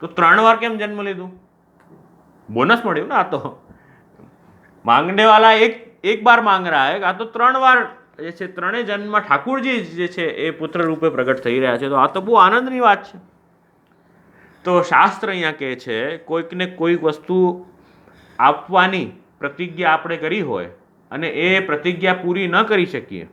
તો 3 વાર કેમ જન્મ લીધું? બોનસ મળ્યું ને. આ તો માંગને વાલા એક બાર માંગ રહ્યા હે, આ તો 3 વાર જે છે, 3 જન્મમાં ઠાકોરજી જે છે એ પુત્ર રૂપે પ્રગટ થઈ રહ્યા છે. તો આ તો બહુ આનંદની વાત છે. તો શાસ્ત્ર અહીંયા કહે છે કોઈકને કોઈક વસ્તુ આપવાની પ્રતિજ્ઞા આપણે કરી હોય અને એ પ્રતિજ્ઞા પૂરી ન કરી શકીએ,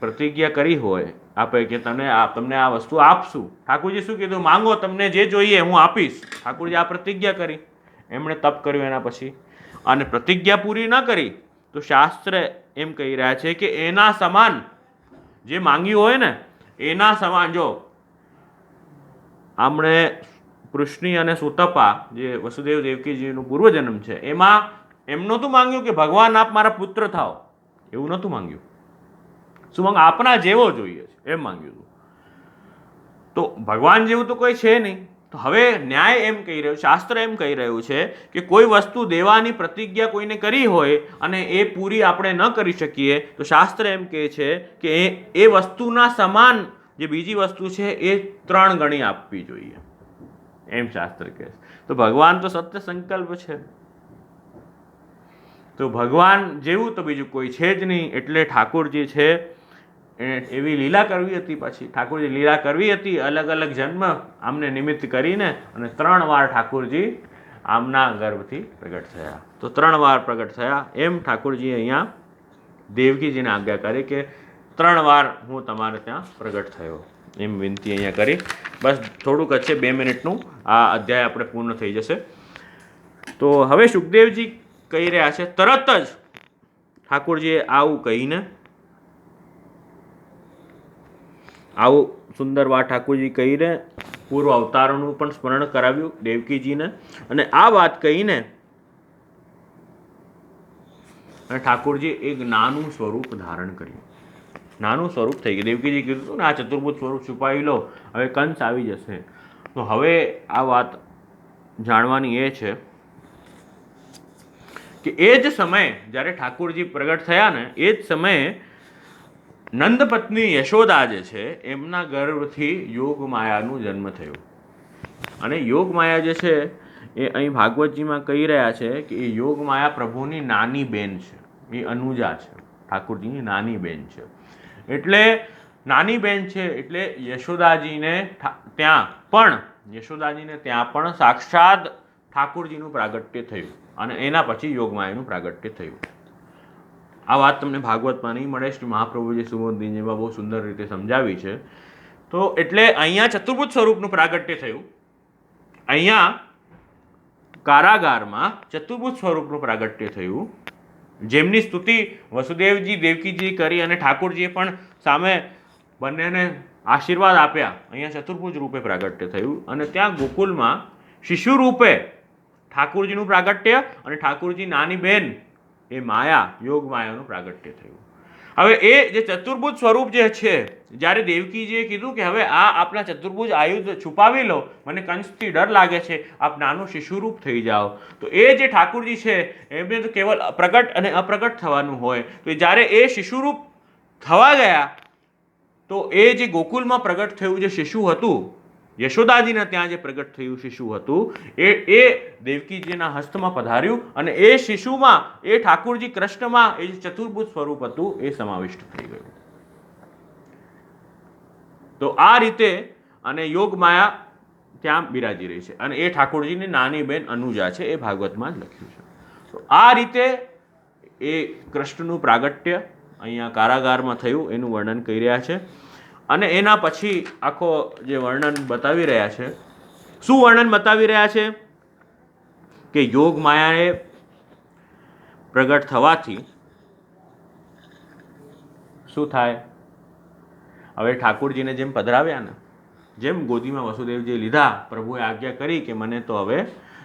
પ્રતિજ્ઞા કરી હોય આપણે કે તમને આ વસ્તુ આપશું, ઠાકોરજી શું કીધું? માંગો, તમને જે જોઈએ હું આપીશ. ઠાકોરજી આ પ્રતિજ્ઞા કરી, એમણે તપ કર્યું એના પછી. અને પ્રતિજ્ઞા પૂરી ન કરી તો શાસ્ત્ર એમ કહી રહ્યા છે કે એના સમાન જે માંગ્યું હોય ને એના સમાન, જો આમણે પૃષ્ણી અને સુતપા જે વસુદેવ દેવકીજીનું પૂર્વજન્મ છે એમાં એમ નહોતું માંગ્યું કે ભગવાન આપ મારા પુત્ર થાઓ, એવું નહોતું માંગ્યું. શું માંગ? આપના જેવો જોઈએ છે એમ માંગ્યું હતું. તો ભગવાન જેવું તો કોઈ છે નહીં. તો હવે ન્યાય એમ કહી રહ્યું, શાસ્ત્ર એમ કહી રહ્યું છે કે કોઈ વસ્તુ દેવાની પ્રતિજ્ઞા કોઈને કરી હોય અને એ પૂરી આપણે ન કરી શકીએ તો શાસ્ત્ર એમ કહે છે કે એ વસ્તુના સમાન જે બીજી વસ્તુ છે એ 3 ગણી આપવી જોઈએ, એમ શાસ્ત્ર કહે છે. તો ભગવાન તો સત્ય સંકલ્પ છે, તો ભગવાન જેવું તો બીજું કોઈ છે જ નહીં. એટલે ઠાકોરજી છે એવી લીલા કરવી હતી. પછી ઠાકોરજી લીલા કરવી હતી, અલગ અલગ જન્મ આમને નિમિત્ત કરીને, અને 3 વાર ઠાકોરજી આમના ગર્ભથી પ્રગટ થયા. તો 3 વાર પ્રગટ થયા એમ ઠાકોરજી અહીંયા દેવકીજીને આજ્ઞા કરી કે 3 વાર હું તમારે ત્યાં પ્રગટ થયો, એમ વિનંતી અહીંયા કરી. બસ થોડુંક જ છે, 2 મિનિટનું આ અધ્યાય આપણે પૂર્ણ થઈ જશે. તો હવે સુખદેવજી કહી રહ્યા છે, તરત જ ઠાકોરજીએ આવું કહીને, આવું સુંદર વાત ઠાકોરજી કહીને પૂર્વ અવતારોનું પણ સ્મરણ કરાવ્યું દેવકીજીને, અને આ વાત કહીને અને ઠાકોરજી એક નાનું સ્વરૂપ ધારણ કર્યું. નાનું સ્વરૂપ થઈ ગયું. દેવકીજી કીધું હતું ને આ ચતુર્ભુજ સ્વરૂપ છુપાવી લો, હવે કંસ આવી જશે. તો હવે આ વાત જાણવાની એ છે કે એ જ સમયે જ્યારે ઠાકોરજી પ્રગટ થયા ને એ જ સમયે નંદપત્ની યશોદા જે છે એમના ગર્ભથી યોગમાયાનું જન્મ થયો. અને યોગમાયા જે છે એ અહીં ભાગવતજીમાં કહી રહ્યા છે કે એ યોગમાયા પ્રભુની નાની બેન છે, એ અનુજા છે, ઠાકોરજીની નાની બેન છે. એટલે નાની બેન છે એટલે યશોદાજીને ત્યાં પણ સાક્ષાત ઠાકોરજીનું પ્રાગટ્ય થયું, અને એના પછી યોગમાયાનું પ્રાગટ્ય થયું. આ વાત તમને ભાગવતમાં નહીં મળે. શ્રી મહાપ્રભુજી સુબોધનીજીમાં બહુ સુંદર રીતે સમજાવી છે. તો એટલે અહીંયા ચતુર્ભુજ સ્વરૂપનું પ્રાગટ્ય થયું, અહીંયા કારાગારમાં ચતુર્ભુજ સ્વરૂપનું પ્રાગટ્ય થયું, જેમની સ્તુતિ વસુદેવજી દેવકીજી કરી અને ઠાકોરજીએ પણ સામે બંનેને આશીર્વાદ આપ્યા. અહીંયા ચતુર્ભુજ રૂપે પ્રાગટ્ય થયું, અને ત્યાં ગોકુલમાં શિશુ રૂપે ઠાકોરજીનું પ્રાગટ્ય અને ઠાકોરજી નાની બેન એ માયા યોગમાયાનું પ્રાગટ્ય થયું. હવે એ જે ચતુર્ભુજ સ્વરૂપ જે છે, જ્યારે દેવકીજીએ કીધું કે હવે આ આપણા ચતુર્ભુજ આયુધ છુપાવી લો, મને કંસથી ડર લાગે છે, આપ નાનું શિશુરૂપ થઈ જાઓ. તો એ જે ઠાકોરજી છે એમને તો કેવલ પ્રગટ અને અપ્રગટ થવાનું હોય. તો જ્યારે એ શિશુરૂપ થવા ગયા તો એ જે ગોકુલમાં પ્રગટ થયું જે શિશુ હતું, યશોદાજીના ત્યાં જે પ્રગટ થયું શિશુ હતું, એ દેવકીજીના હસ્તમાં પધાર્યું, અને એ શિશુમાં એ ઠાકોરજી કૃષ્ણમાં એ જે ચતુર્ભુજ સ્વરૂપ હતું એ સમાવિષ્ટ થઈ ગયું. તો આ રીતે અને યોગમાયા ત્યાં બિરાજી રહી છે, અને એ ઠાકોરજીની નાની બેન અનુજા છે, એ ભાગવતમાં જ લખ્યું છે. તો આ રીતે એ કૃષ્ણનું પ્રાગટ્ય અહીંયા કારાગારમાં થયું એનું વર્ણન કરી રહ્યા છે. અને એના પછી આખો જે વર્ણન બતાવી રહ્યા છે, શું વર્ણન બતાવી રહ્યા છે કે યોગ માયાએ પ્રગટ થવાથી શું થાય. હવે ઠાકોરજીને જેમ પધરાવ્યા ને, જેમ ગોદીમાં વસુદેવજીએ લીધા, પ્રભુએ આજ્ઞા કરી કે મને તો હવે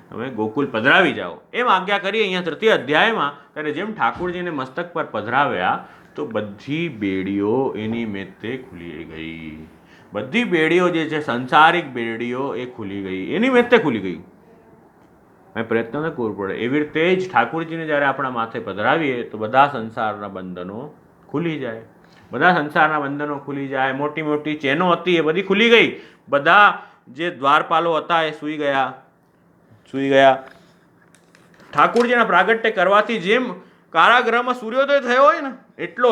તમે ગોકુલ પધરાવી જાઓ, એમ આજ્ઞા કરી અહીંયા 3ય અધ્યાયમાં. ત્યારે જેમ ઠાકોરજીને મસ્તક પર પધરાવ્યા તો બધી બેડીઓ એની મેતે ખુલી ગઈ. બધી બેડીઓ જે છે સંસારિક બેડીઓ એ ખુલી ગઈ, એની મેતે ખુલી ગઈ. પ્રયત્ન ન કરવો પડે. એવી રીતે જ ઠાકોરજીને જ્યારે આપણા માથે પધરાવીએ તો બધા સંસારના બંધનો ખુલી જાય. બધા સંસારના બંધનો ખુલી જાય. મોટી મોટી ચેનો હતી એ બધી ખુલી ગઈ. બધા જે દ્વારપાલો હતા એ સૂઈ ગયા. ઠાકોરજીના પ્રાગટ્ય કરવાથી જેમ કારાગૃહમાં સૂર્યોદય થયો હોય ને એટલો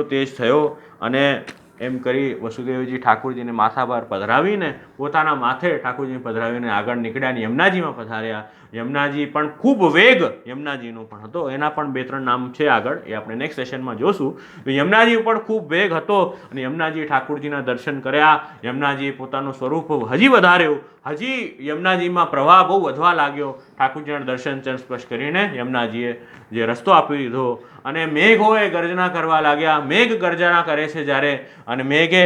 તેજ થયો. અને એમ કરી વસુદેવજી ઠાકુરજીને માથા પર પધરાવીને પોતાના માથે ઠાકુરજીને પધરાવીને આગળ નીકળ્યા અને યમુનાજીમાં પધાર્યા. યમુનાજી પણ ખૂબ વેગ યમુનાજીનો પણ હતો, એના પણ 2-3 નામ છે આગળ, એ આપણે નેક્સ્ટ સેશનમાં જોશું. તો યમુનાજી પણ ખૂબ વેગ હતો અને યમુનાજી ઠાકુરજીના દર્શન કર્યા. યમુનાજીએ પોતાનું સ્વરૂપ હજી વધાર્યું, હજી યમુનાજીમાં પ્રવાહ બહુ વધવા લાગ્યો. ઠાકુરજીના દર્શન ચરણ સ્પર્શ કરીને યમુનાજીએ જે રસ્તો આપી દીધો અને મેઘોએ ગર્જના કરવા લાગ્યા. મેઘ ગર્જના કરે છે જ્યારે, અને મેઘે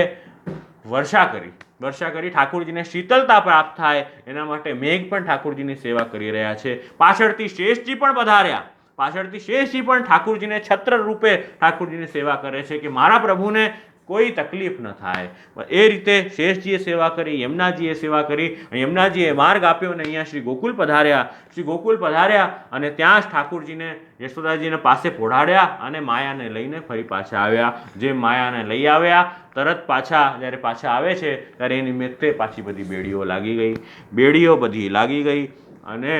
વર્ષા કરી ઠાકુરજીને શીતળતા પ્રાપ્ત થાય એના માટે મેઘ પણ ઠાકુરજીની સેવા કરી રહ્યા છે. પાછળથી શેષજી પણ પધાર્યા, પાછળથી શેષજી પણ ઠાકુરજીને છત્ર રૂપે ઠાકુરજીની સેવા કરે છે કે મારા પ્રભુને કોઈ તકલીફ ન થાય. એ રીતે શેષજીએ સેવા કરી, યમુનાજીએ સેવા કરી, યમુનાજીએ માર્ગ આપ્યો અને અહીંયા શ્રી ગોકુલ પધાર્યા. શ્રી ગોકુલ પધાર્યા અને ત્યાં જ ઠાકુરજીને યશોદાજીને પાસે પોઢાડ્યા અને માયાને લઈને ફરી પાછા આવ્યા. જે માયાને લઈ આવ્યા તરત પાછા જ્યારે પાછા આવે છે ત્યારે એ નિમિત્તે પાછી બધી બેડીઓ લાગી ગઈ, બેડીઓ બધી લાગી ગઈ અને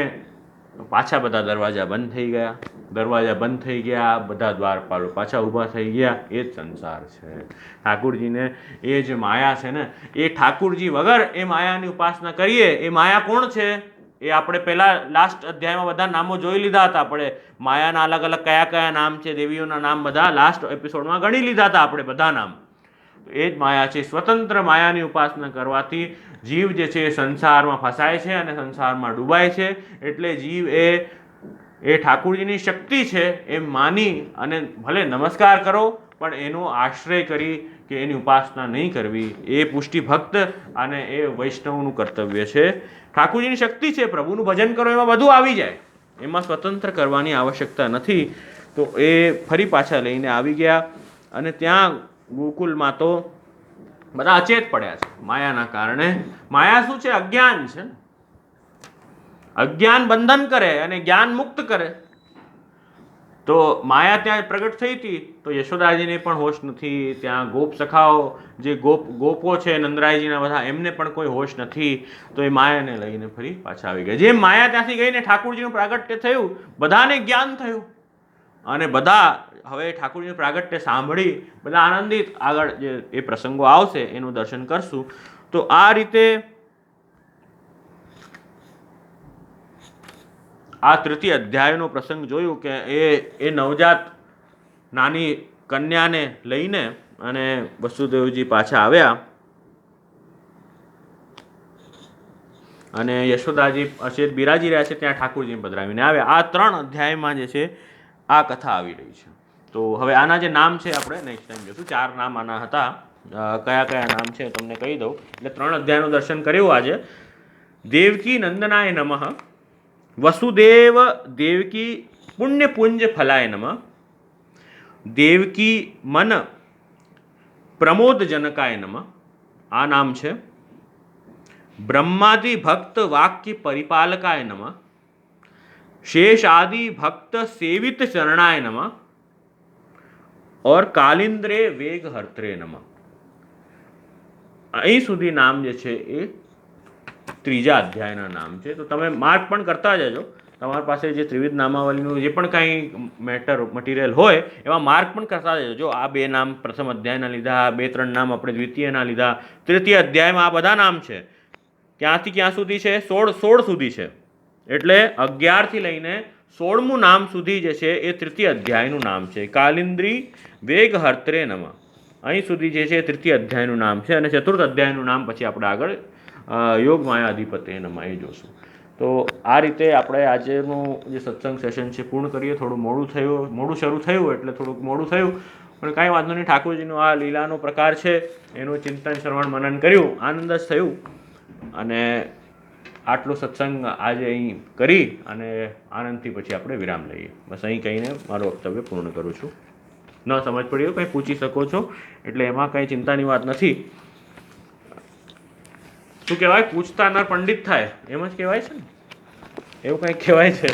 પાછા બધા દરવાજા બંધ થઈ ગયા. દરવાજા બંધ થઈ ગયા, બધા દ્વારપાલો પાછા ઊભા થઈ ગયા. એ જ સંસાર છે. ઠાકુરજીને એ જે માયા છે ને, એ ઠાકુરજી વગર એ માયાની ઉપાસના કરીએ. એ માયા કોણ છે એ આપણે પહેલાં લાસ્ટ અધ્યાયમાં બધા નામો જોઈ લીધા હતા. આપણે માયાના અલગ અલગ કયા કયા નામ છે, દેવીઓના નામ બધા લાસ્ટ એપિસોડમાં ગણી લીધા હતા આપણે બધા નામ. એ જ માયા છે. સ્વતંત્ર માયાની ઉપાસના કરવાથી જીવ જે છે એ સંસારમાં ફસાય છે અને સંસારમાં ડૂબાય છે. એટલે જીવ એ ઠાકુરજીની શક્તિ છે એમ માની અને ભલે નમસ્કાર કરો પણ એનો આશ્રય કરી કે એની ઉપાસના નહીં કરવી એ પુષ્ટિ ભક્ત અને એ વૈષ્ણવનું કર્તવ્ય છે. ઠાકુરજીની શક્તિ છે, પ્રભુનું ભજન કરો એમાં બધું આવી જાય, એમાં સ્વતંત્ર કરવાની આવશ્યકતા નથી. તો એ ફરી પાછા લઈને આવી ગયા અને ત્યાં ગોકુલમાં તો બધા અચેત પડ્યા છે માયાના કારણે. માયા શું છે? અજ્ઞાન છે. અજ્ઞાન બંધન કરે અને જ્ઞાન મુક્ત કરે. તો માયા ત્યાં પ્રગટ થઈ હતી તો યશોદાજીને પણ હોશ નથી. ત્યાં ગોપ સખાઓ જે ગોપો છે નંદરાયજીના બધા, એમને પણ કોઈ હોશ નથી. તો એ માયાને લઈને ફરી પાછા આવી ગયા. જેમ માયા ત્યાંથી ગઈને ઠાકુરજીનું પ્રાગટ્ય થયું, બધાને જ્ઞાન થયું અને બધા હવે ઠાકુરજીનું પ્રાગટ્ય સાંભળી બધા આનંદિત. આગળ જે એ પ્રસંગો આવશે એનું દર્શન કરશું. તો આ રીતે આ 3ય અધ્યાયનો પ્રસંગ જોયું કે એ નવજાત નાની કન્યાને લઈને અને વસુદેવજી પાછા આવ્યા અને યશોદાજી અચેત બિરાજી રહ્યા છે ત્યાં ઠાકુરજીને પધરાવીને આવ્યા. આ 3 અધ્યાયમાં જે છે આ કથા આવી રહી છે. તો હવે આના જે નામ છે આપણે નેક્સ્ટ ટાઈમ જોશું. 4 નામ આના હતા. કયા કયા નામ છે તમને કહી દઉં. એટલે 3 અધ્યાયનું દર્શન કર્યું આજે. દેવકી નંદનાય નમઃ, વસુદેવ દેવકી પુણ્યપુંજ ફલાય નમઃ, દેવકી મન પ્રમોદજનકાય નમઃ. આ નામ છે. બ્રહ્માદિ ભક્ત વાક્ય પરિપાલકાય નમઃ, शेष आदि भक्त सेवित शरणाय नमः और कालिंद्रे वेग हर्त्रे नमः. અહીં સુધી નામ જે છે એ 3જા અધ્યાયના નામ છે. તો તમે માર્ક પણ કરતા જજો. તમારી પાસે જે ત્રિવિધ નામાવલીનું જે પણ કાંઈ મટીરિયલ હોય એમાં માર્ક પણ કરતા જજો. જો આ 2 નામ પ્રથમ અધ્યાયના લીધા, 2-3 નામ આપણે દ્વિતીયના લીધા, 3ય અધ્યાયમાં આ બધા નામ છે. ક્યાંથી ક્યાં સુધી છે? 16 સુધી છે. એટલે 11 થી લઈને 16મું નામ સુધી જે છે એ 3ય અધ્યાયનું નામ છે. કાલિંદ્રી વેગ હર્ત્રે નમઃ. અહીં સુધી જે છે 3ય અધ્યાયનું નામ છે અને 4થ અધ્યાયનું નામ પછી આપણે આગળ યોગ માયાધિપતે નમઃ એ જોશું. તો આ રીતે આપણે આજનું જે સત્સંગ સેશન છે પૂર્ણ કરીએ. થોડું મોડું શરૂ થયું એટલે થોડુંક મોડું થયું પણ કાંઈ વાંધો નહીં. ઠાકોરજીનો આ લીલાનો પ્રકાર છે એનું ચિંતન શ્રવણ મનન કર્યું, આનંદ જ થયું. અને આટલો સત્સંગ આજે અહીં કરી અને આનંદથી પછી આપણે વિરામ લઈએ. બસ અહીં કહીને મારું વક્તવ્ય પૂર્ણ કરું છું. ન સમજ પડી હોય કંઈ પૂછી શકો છો, એટલે એમાં કંઈ ચિંતાની વાત નથી. શું કહેવાય? પૂછતા નર પંડિત થાય, એમ જ કહેવાય છે ને, એવું કંઈક કહેવાય છે.